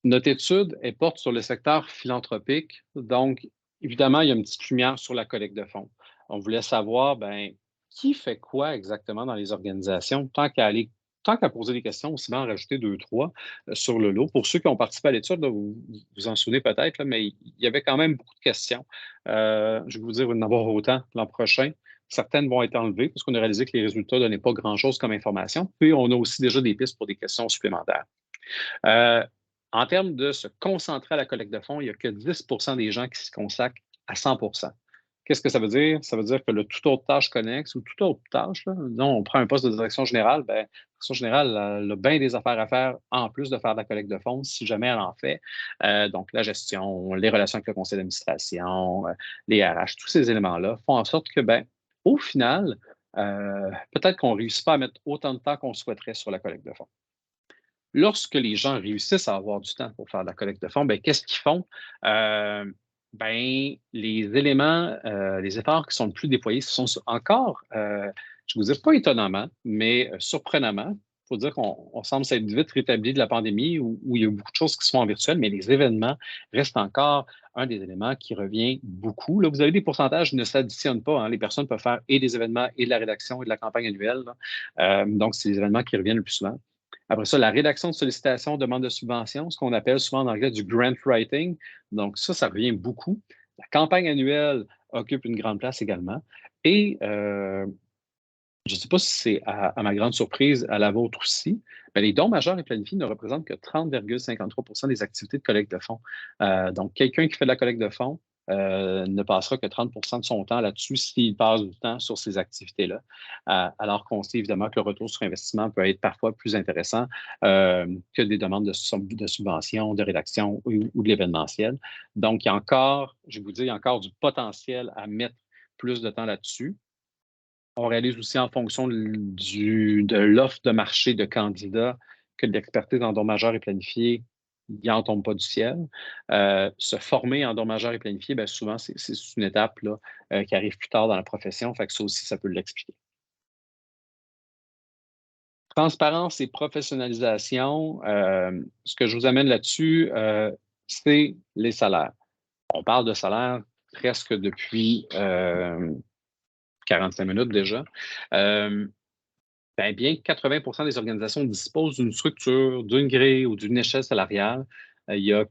Notre étude, elle porte sur le secteur philanthropique. Donc, évidemment, il y a une petite lumière sur la collecte de fonds. On voulait savoir, qui fait quoi exactement dans les organisations, tant qu'à poser des questions, aussi bien en rajouter deux, trois sur le lot. Pour ceux qui ont participé à l'étude, vous vous en souvenez peut-être, là, mais il y avait quand même beaucoup de questions. Je vais vous dire, il va y en avoir autant l'an prochain. Certaines vont être enlevées parce qu'on a réalisé que les résultats ne donnaient pas grand-chose comme information. Puis, on a aussi déjà des pistes pour des questions supplémentaires. En termes de se concentrer à la collecte de fonds, il n'y a que 10 des gens qui se consacrent à 100 Qu'est-ce que ça veut dire? Ça veut dire que le toute autre tâche connexe ou toute autre tâche, là, disons, on prend un poste de direction générale, la direction générale elle a bien des affaires à faire en plus de faire de la collecte de fonds, si jamais elle en fait. Donc, la gestion, les relations avec le conseil d'administration, les RH, tous ces éléments-là font en sorte que, au final, peut-être qu'on ne réussit pas à mettre autant de temps qu'on souhaiterait sur la collecte de fonds. Lorsque les gens réussissent à avoir du temps pour faire de la collecte de fonds, ben, qu'est-ce qu'ils font? Ben, les efforts qui sont le plus déployés, ce sont encore, je ne vous dis pas étonnamment, mais surprenamment. Il faut dire qu'on semble s'être vite rétabli de la pandémie où il y a beaucoup de choses qui se font en virtuel, mais les événements restent encore un des éléments qui revient beaucoup. Là, vous avez des pourcentages qui ne s'additionnent pas, hein. Les personnes peuvent faire et des événements et de la rédaction et de la campagne annuelle, là. Donc, c'est les événements qui reviennent le plus souvent. Après ça, la rédaction de sollicitations, demande de subvention, ce qu'on appelle souvent en anglais du grant writing. Donc, ça revient beaucoup. La campagne annuelle occupe une grande place également. Et je ne sais pas si c'est à ma grande surprise, à la vôtre aussi, mais les dons majeurs et planifiés ne représentent que 30,53 des activités de collecte de fonds. Donc, quelqu'un qui fait de la collecte de fonds ne passera que 30 de son temps là-dessus s'il passe du temps sur ces activités-là. Alors qu'on sait évidemment que le retour sur investissement peut être parfois plus intéressant que des demandes de subventions, de rédaction ou de l'événementiel. Donc, il y a encore, je vais vous dire, il y a encore du potentiel à mettre plus de temps là-dessus. On réalise aussi en fonction de l'offre de marché de candidats que de l'expertise en dons majeurs et planifiés, il n'en tombe pas du ciel. Se former en dons majeurs et planifiés, bien, souvent, c'est une étape là, qui arrive plus tard dans la profession. Fait que ça aussi, ça peut l'expliquer. Transparence et professionnalisation, ce que je vous amène là-dessus, c'est les salaires. On parle de salaire presque depuis 45 minutes déjà. Ben, bien que 80 des organisations disposent d'une structure, d'une grille ou d'une échelle salariale, il y a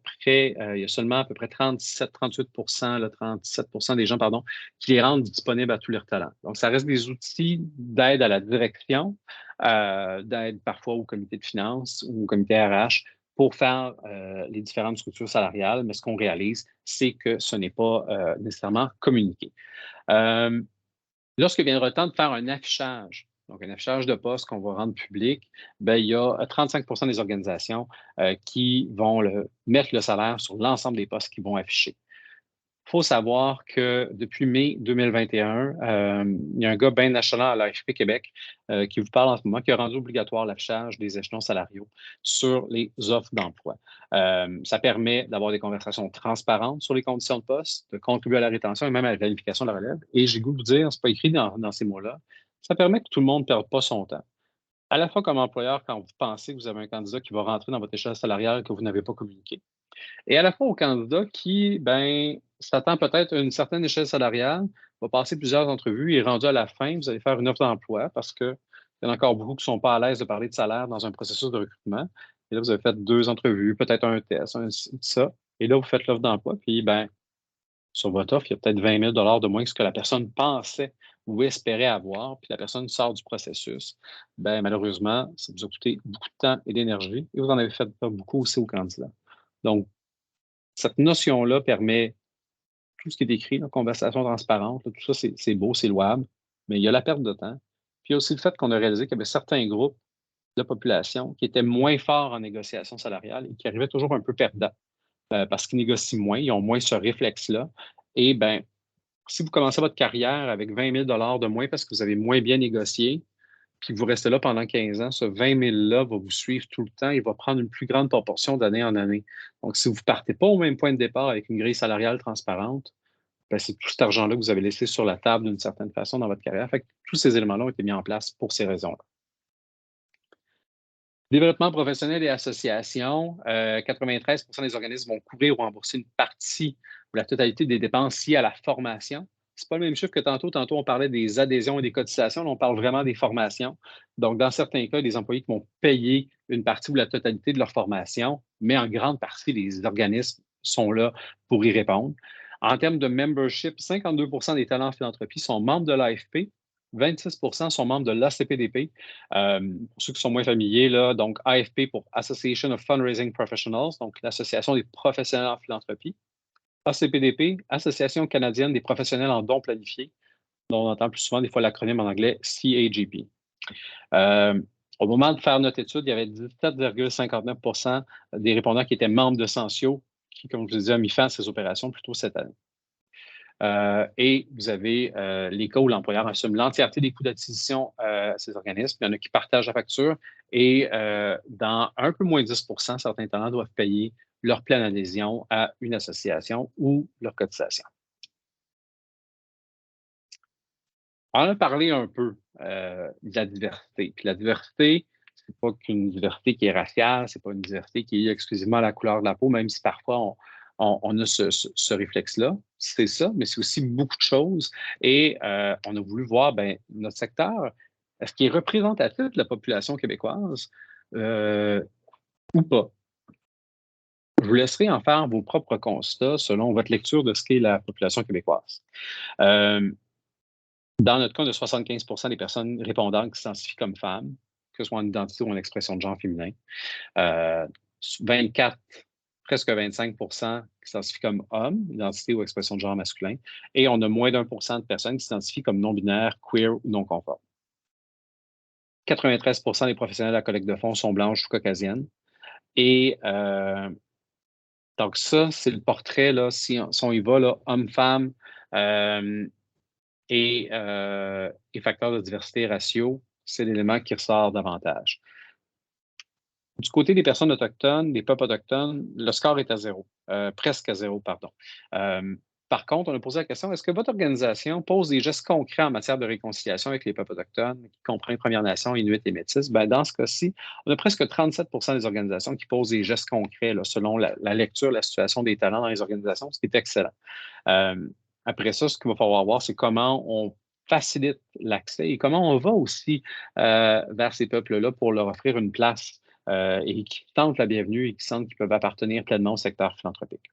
seulement à peu près 37-38 là, 37 des gens, pardon, qui les rendent disponibles à tous leurs talents. Donc, ça reste des outils d'aide à la direction, d'aide parfois au comité de finances ou au comité RH pour faire les différentes structures salariales, mais ce qu'on réalise, c'est que ce n'est pas nécessairement communiqué. Euh, Lorsque viendra le temps de faire un affichage, donc un affichage de poste qu'on va rendre public, bien, il y a 35 des organisations qui vont mettre le salaire sur l'ensemble des postes qu'ils vont afficher. Il faut savoir que depuis mai 2021, il y a un gars bien national à l'AFP Québec qui vous parle en ce moment, qui a rendu obligatoire l'affichage des échelons salariaux sur les offres d'emploi. Ça permet d'avoir des conversations transparentes sur les conditions de poste, de contribuer à la rétention et même à la qualification de la relève. Et j'ai goût de vous dire, ce n'est pas écrit dans ces mots-là, ça permet que tout le monde ne perde pas son temps. À la fois comme employeur, quand vous pensez que vous avez un candidat qui va rentrer dans votre échelle salariale que vous n'avez pas communiqué, et à la fois au candidat qui, ben, s'attend peut-être à une certaine échelle salariale, va passer plusieurs entrevues et rendu à la fin, vous allez faire une offre d'emploi parce qu'il y en a encore beaucoup qui ne sont pas à l'aise de parler de salaire dans un processus de recrutement. Et là, vous avez fait 2 entrevues, peut-être un test, ça. Et là, vous faites l'offre d'emploi, puis ben, sur votre offre, il y a peut-être 20 000 de moins que ce que la personne pensait ou espérait avoir, puis la personne sort du processus. Ben, malheureusement, ça vous a coûté beaucoup de temps et d'énergie et vous en avez fait pas beaucoup aussi au candidat. Donc, cette notion-là permet tout ce qui est écrit, la conversation transparente, là, tout ça, c'est beau, c'est louable, mais il y a la perte de temps. Puis il y a aussi le fait qu'on a réalisé qu'il y avait certains groupes de population qui étaient moins forts en négociation salariale et qui arrivaient toujours un peu perdants parce qu'ils négocient moins, ils ont moins ce réflexe-là. Et ben, si vous commencez votre carrière avec 20 000 de moins parce que vous avez moins bien négocié, puis vous restez là pendant 15 ans, ce 20 000-là va vous suivre tout le temps et va prendre une plus grande proportion d'année en année. Donc, si vous ne partez pas au même point de départ avec une grille salariale transparente, ben, c'est tout cet argent-là que vous avez laissé sur la table d'une certaine façon dans votre carrière. Fait que tous ces éléments-là ont été mis en place pour ces raisons-là. Développement professionnel et association, 93 des organismes vont couvrir ou rembourser une partie ou la totalité des dépenses liées à la formation. Ce n'est pas le même chiffre que tantôt. Tantôt, on parlait des adhésions et des cotisations. Là, on parle vraiment des formations. Donc, dans certains cas, des employés qui vont payer une partie ou la totalité de leur formation, mais en grande partie, les organismes sont là pour y répondre. En termes de membership, 52 des talents en philanthropie sont membres de l'AFP, 26 sont membres de l'ACPDP. Pour ceux qui sont moins familiers, là, donc AFP pour Association of Fundraising Professionals, donc l'Association des professionnels en philanthropie. ACPDP, Association canadienne des professionnels en dons planifiés, dont on entend plus souvent des fois l'acronyme en anglais CAGP. Au moment de faire notre étude, il y avait 17,59 des répondants qui étaient membres de Sensio, qui, comme je vous disais, a mis fin à ces opérations plus tôt cette année. Et vous avez les cas où l'employeur assume l'entièreté des coûts d'acquisition à ces organismes. Il y en a qui partagent la facture et dans un peu moins de 10 certains talents doivent payer leur pleine adhésion à une association ou leur cotisation. On a parlé un peu de la diversité. Puis la diversité, c'est pas qu'une diversité qui est raciale, c'est pas une diversité qui est exclusivement à la couleur de la peau, même si parfois on a ce réflexe-là. C'est ça, mais c'est aussi beaucoup de choses. Et on a voulu voir, ben, notre secteur, est-ce qu'il est représentatif de la population québécoise euh, ou pas? Je vous laisserai en faire vos propres constats selon votre lecture de ce qu'est la population québécoise. Euh, Dans notre cas, on a 75 des personnes répondantes qui s'identifient comme femmes, que ce soit en identité ou en expression de genre féminin. 24, presque 25 qui s'identifient comme hommes, identité ou expression de genre masculin. Et on a moins d'1 % de personnes qui s'identifient comme non-binaires, queer ou non-conformes. 93 des professionnels de la collecte de fonds sont blanches ou caucasiennes. Et donc ça, c'est le portrait, là, si on y va, là, homme-femme, euh, et facteurs de diversité ratio, c'est l'élément qui ressort davantage. Du côté des personnes autochtones, des peuples autochtones, le score est à zéro, presque à zéro, pardon. Par contre, on a posé la question, est-ce que votre organisation pose des gestes concrets en matière de réconciliation avec les peuples autochtones, qui comprennent Premières Nations, Inuits et Métis? Ben, dans ce cas-ci, on a presque 37 des organisations qui posent des gestes concrets là, selon la lecture, la situation des talents dans les organisations, ce qui est excellent. Après ça, ce qu'il va falloir voir, c'est comment on facilite l'accès et comment on va aussi vers ces peuples-là pour leur offrir une place et qui sentent la bienvenue et qui sentent qu'ils peuvent appartenir pleinement au secteur philanthropique.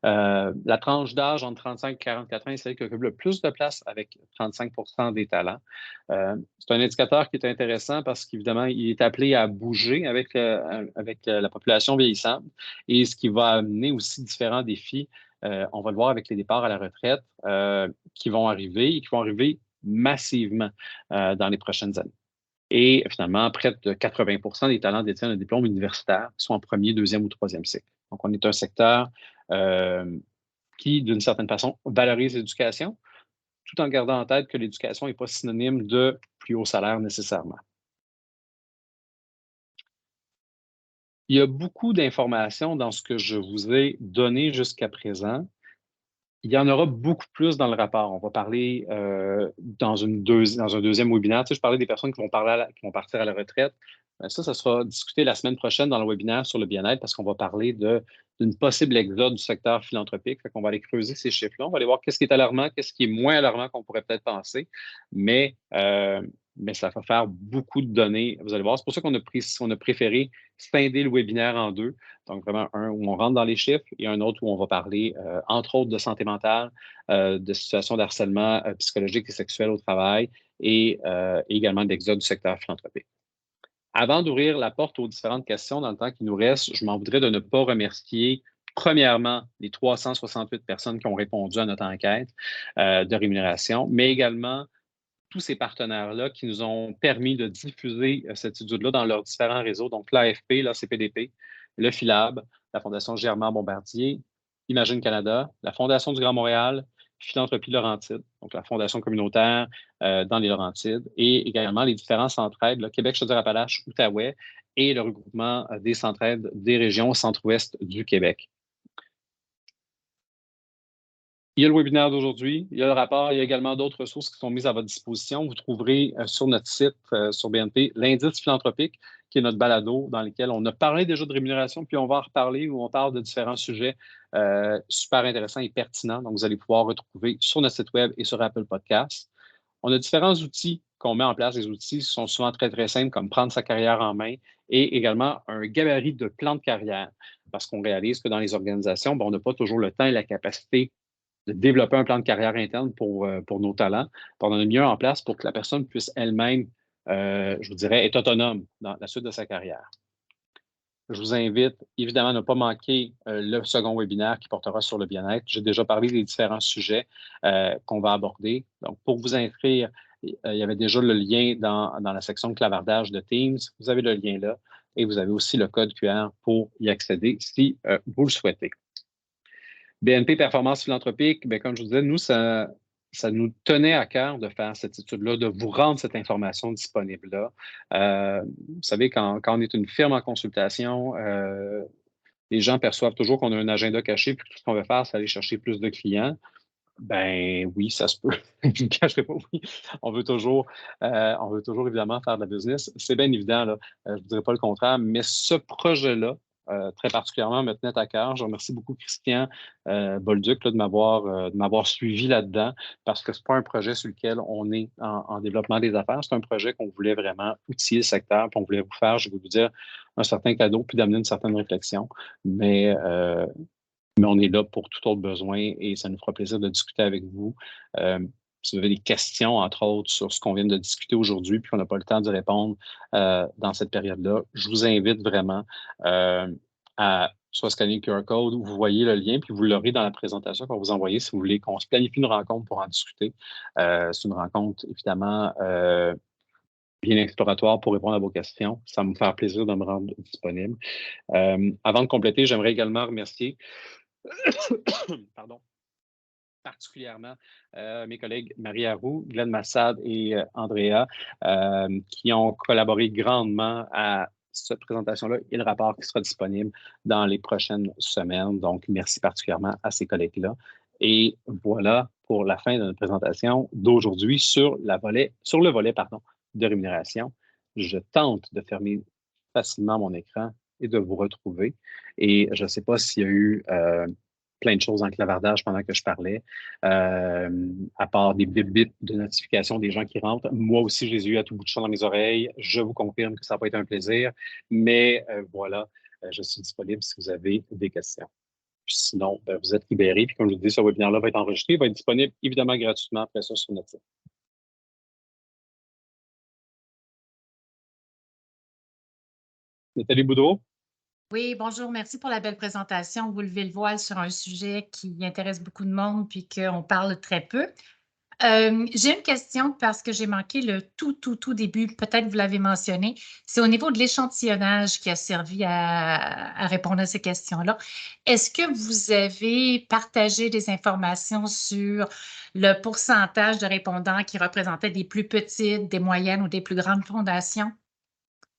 La tranche d'âge entre 35 et 44 ans est celle qui occupe le plus de place avec 35 des talents. C'est un indicateur qui est intéressant parce qu'évidemment, il est appelé à bouger avec la population vieillissante et ce qui va amener aussi différents défis. On va le voir avec les départs à la retraite qui vont arriver et qui vont arriver massivement dans les prochaines années. Et finalement, près de 80 des talents détiennent un diplôme universitaire, soit en premier, deuxième ou troisième cycle. Donc, on est un secteur euh, qui, d'une certaine façon, valorise l'éducation, tout en gardant en tête que l'éducation n'est pas synonyme de plus haut salaire nécessairement. Il y a beaucoup d'informations dans ce que je vous ai donné jusqu'à présent. Il y en aura beaucoup plus dans le rapport. On va parler dans un deuxième webinaire. Tu sais, je parlais des personnes qui vont partir à la retraite. Ça sera discuté la semaine prochaine dans le webinaire sur le bien-être parce qu'on va parler d'une possible exode du secteur philanthropique. Fait qu'on va aller creuser ces chiffres-là. On va aller voir qu'est-ce qui est alarmant, qu'est-ce qui est moins alarmant qu'on pourrait peut-être penser. Mais, euh, mais ça va faire beaucoup de données. Vous allez voir. C'est pour ça qu'on a préféré scinder le webinaire en deux. Donc, vraiment, un où on rentre dans les chiffres et un autre où on va parler, entre autres, de santé mentale, de situations de harcèlement psychologique et sexuel au travail et également d'exode du secteur philanthropique. Avant d'ouvrir la porte aux différentes questions dans le temps qui nous reste, je m'en voudrais de ne pas remercier, premièrement, les 368 personnes qui ont répondu à notre enquête de rémunération, mais également tous ces partenaires-là qui nous ont permis de diffuser cette étude-là dans leurs différents réseaux, donc l'AFP, la CPDP, le PhilAb, la Fondation Germain Bombardier, Imagine Canada, la Fondation du Grand Montréal, Philanthropie Laurentide, donc la Fondation communautaire dans les Laurentides, et également les différents centraides, Québec, Chaudière-Appalaches, Outaouais, et le regroupement des centraides des régions centre-ouest du Québec. Il y a le webinaire d'aujourd'hui, il y a le rapport, il y a également d'autres ressources qui sont mises à votre disposition. Vous trouverez sur notre site, sur BNP, l'indice philanthropique, qui est notre balado dans lequel on a parlé déjà de rémunération, puis on va en reparler où on parle de différents sujets super intéressants et pertinents. Donc, vous allez pouvoir retrouver sur notre site web et sur Apple Podcasts. On a différents outils qu'on met en place. Les outils sont souvent très, très simples, comme prendre sa carrière en main et également un gabarit de plan de carrière. Parce qu'on réalise que dans les organisations, on n'a pas toujours le temps et la capacité de développer un plan de carrière interne pour nos talents. On en a mis un en place pour que la personne puisse elle-même, je vous dirais, être autonome dans la suite de sa carrière. Je vous invite évidemment à ne pas manquer le second webinaire qui portera sur le bien-être. J'ai déjà parlé des différents sujets qu'on va aborder. Donc, pour vous inscrire, il y avait déjà le lien dans la section de clavardage de Teams. Vous avez le lien là et vous avez aussi le code QR pour y accéder si vous le souhaitez. BNP Performance Philanthropique, bien, comme je vous disais, nous, ça nous tenait à cœur de faire cette étude-là, de vous rendre cette information disponible-là. Vous savez, quand on est une firme en consultation, les gens perçoivent toujours qu'on a un agenda caché, puis tout ce qu'on veut faire, c'est aller chercher plus de clients. Ben oui, ça se peut. Je ne cacherai pas, oui. On veut toujours évidemment faire de la business. C'est bien évident, là. Je ne dirais pas le contraire, mais ce projet-là, très particulièrement, me tenait à cœur. Je remercie beaucoup Christian Bolduc là, de m'avoir suivi là-dedans parce que ce n'est pas un projet sur lequel on est en développement des affaires. C'est un projet qu'on voulait vraiment outiller le secteur, puis on voulait vous faire, je vais vous dire, un certain cadeau, puis d'amener une certaine réflexion. Mais on est là pour tout autre besoin et ça nous fera plaisir de discuter avec vous. Si vous avez des questions, entre autres, sur ce qu'on vient de discuter aujourd'hui, puis qu'on n'a pas le temps de répondre dans cette période-là, je vous invite vraiment à soit scanner le QR code ou vous voyez le lien, puis vous l'aurez dans la présentation qu'on va vous envoyer si vous voulez qu'on se planifie une rencontre pour en discuter. C'est une rencontre, évidemment, bien exploratoire pour répondre à vos questions. Ça va me faire plaisir de me rendre disponible. Avant de compléter, j'aimerais également remercier pardon, particulièrement mes collègues Marie Arroux, Glenn Massad et Andrea, qui ont collaboré grandement à cette présentation-là et le rapport qui sera disponible dans les prochaines semaines. Donc, merci particulièrement à ces collègues-là. Et voilà pour la fin de notre présentation d'aujourd'hui sur le volet, de rémunération. Je tente de fermer facilement mon écran et de vous retrouver. Et je ne sais pas s'il y a eu plein de choses en clavardage pendant que je parlais, à part des bip bip de notification des gens qui rentrent. Moi aussi, je les ai eu à tout bout de champ dans mes oreilles. Je vous confirme que ça n'a pas été un plaisir, mais voilà, je suis disponible si vous avez des questions. Puis sinon, ben, vous êtes libérés. Puis comme je vous dis, ce webinaire-là va être enregistré, il va être disponible évidemment gratuitement après ça sur notre site. Nathalie Boudreau? Oui, bonjour. Merci pour la belle présentation. Vous levez le voile sur un sujet qui intéresse beaucoup de monde puis qu'on parle très peu. J'ai une question parce que j'ai manqué le tout début. Peut-être vous l'avez mentionné. C'est au niveau de l'échantillonnage qui a servi à répondre à ces questions-là. Est-ce que vous avez partagé des informations sur le pourcentage de répondants qui représentaient des plus petites, des moyennes ou des plus grandes fondations?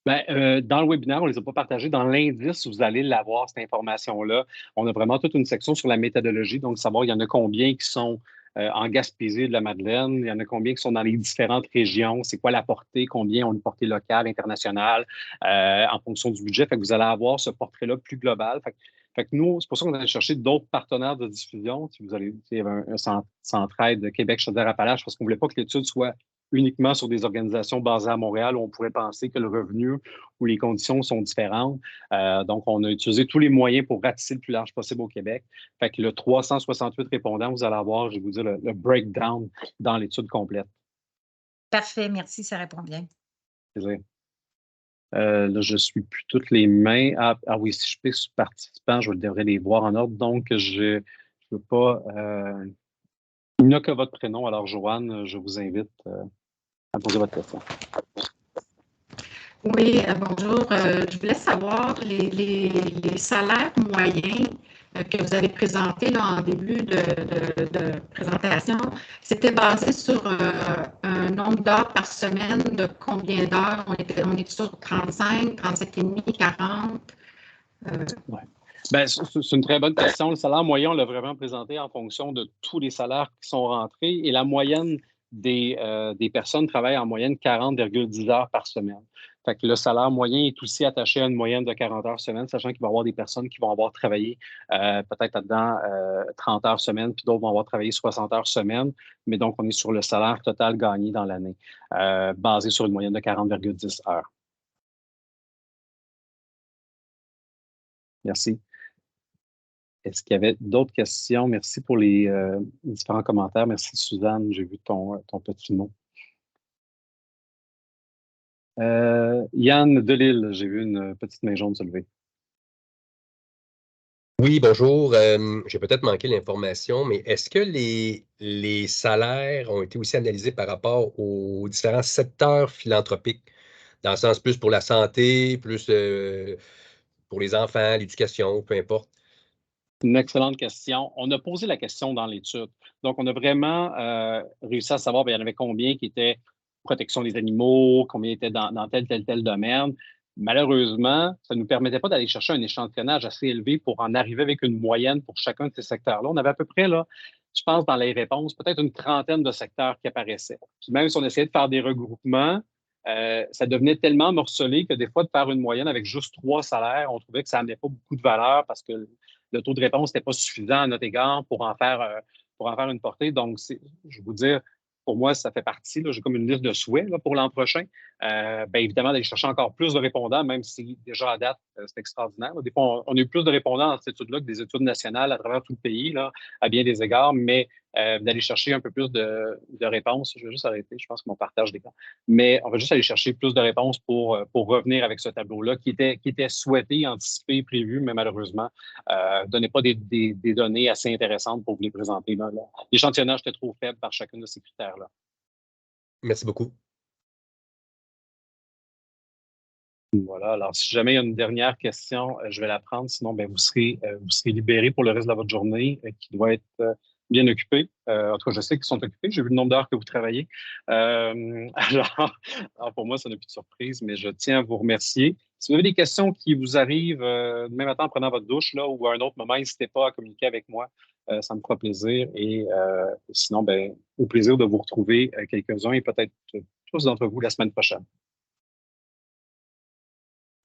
Ben, dans le webinaire, on ne les a pas partagés. Dans l'indice, vous allez l'avoir, cette information-là. On a vraiment toute une section sur la méthodologie, donc savoir il y en a combien qui sont en Gaspésie de la Madeleine, il y en a combien qui sont dans les différentes régions, c'est quoi la portée, combien ont une portée locale, internationale, en fonction du budget. Fait que vous allez avoir ce portrait-là plus global. Fait que nous, c'est pour ça qu'on allait chercher d'autres partenaires de diffusion. Si vous allez, il y avait un centre-aide de Québec, Chaudière-Appalaches, parce qu'on ne voulait pas que l'étude soit uniquement sur des organisations basées à Montréal où on pourrait penser que le revenu ou les conditions sont différentes. Donc, on a utilisé tous les moyens pour ratisser le plus large possible au Québec. Fait que le 368 répondants, vous allez avoir, je vais vous dire, le breakdown dans l'étude complète. Parfait, merci, ça répond bien. Là, je ne suis plus toutes les mains. Ah oui, si je clique sur participant, je devrais les voir en ordre. Donc, je ne veux pas. Il n'y a que votre prénom. Alors, Joanne, je vous invite à poser votre question. Oui, bonjour. Je voulais savoir les salaires moyens que vous avez présentés là, en début de présentation. C'était basé sur un nombre d'heures par semaine de combien d'heures? On est sur 35, 37,5, 40? Ouais. Ben, c'est une très bonne question. Le salaire moyen, on l'a vraiment présenté en fonction de tous les salaires qui sont rentrés et la moyenne des personnes travaillent en moyenne 40,10 heures par semaine. Fait que le salaire moyen est aussi attaché à une moyenne de 40 heures semaine, sachant qu'il va y avoir des personnes qui vont avoir travaillé peut-être là-dedans 30 heures semaine, puis d'autres vont avoir travaillé 60 heures semaine. Mais donc, on est sur le salaire total gagné dans l'année, basé sur une moyenne de 40,10 heures. Merci. Est-ce qu'il y avait d'autres questions? Merci pour les différents commentaires. Merci, Suzanne. J'ai vu ton petit mot. Yann Delille, j'ai vu une petite main jaune se lever. Oui, bonjour. J'ai peut-être manqué l'information, mais est-ce que les salaires ont été aussi analysés par rapport aux différents secteurs philanthropiques, dans le sens plus pour la santé, plus pour les enfants, l'éducation, peu importe? Une excellente question. On a posé la question dans l'étude. Donc, on a vraiment réussi à savoir, bien, il y en avait combien qui étaient protection des animaux, combien étaient dans tel domaine. Malheureusement, ça ne nous permettait pas d'aller chercher un échantillonnage assez élevé pour en arriver avec une moyenne pour chacun de ces secteurs-là. On avait à peu près, là, je pense, dans les réponses, peut-être une trentaine de secteurs qui apparaissaient. Puis même si on essayait de faire des regroupements, ça devenait tellement morcelé que des fois, de faire une moyenne avec juste 3 salaires, on trouvait que ça n'amenait pas beaucoup de valeur parce que le taux de réponse n'était pas suffisant à notre égard pour en faire une portée. Donc, je vais vous dire, pour moi, ça fait partie. J'ai comme une liste de souhaits là, pour l'an prochain. Bien évidemment, d'aller chercher encore plus de répondants, même si déjà à date, c'est extraordinaire. Des fois, on a eu plus de répondants dans cette étude-là que des études nationales à travers tout le pays, là, à bien des égards, mais d'aller chercher un peu plus de réponses. Je vais juste arrêter, je pense que mon partage d'écran. Mais on va juste aller chercher plus de réponses pour revenir avec ce tableau-là qui était souhaité, anticipé, prévu, mais malheureusement, ne donnait pas des données assez intéressantes pour vous les présenter. L'échantillonnage était trop faible par chacun de ces critères-là. Merci beaucoup. Voilà. Alors, si jamais il y a une dernière question, je vais la prendre. Sinon, ben, vous serez libéré pour le reste de votre journée qui doit être bien occupée. En tout cas, je sais qu'ils sont occupés. J'ai vu le nombre d'heures que vous travaillez. Alors, pour moi, ça n'a plus de surprise, mais je tiens à vous remercier. Si vous avez des questions qui vous arrivent demain matin en prenant votre douche là, ou à un autre moment, n'hésitez pas à communiquer avec moi. Ça me fera plaisir. Et sinon, ben, au plaisir de vous retrouver quelques-uns et peut-être tous d'entre vous la semaine prochaine.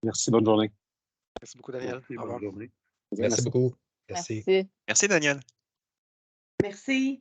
Merci, bonne journée. Merci beaucoup, Daniel. Merci, bonne journée. Merci beaucoup. Merci. Merci, Daniel. Merci.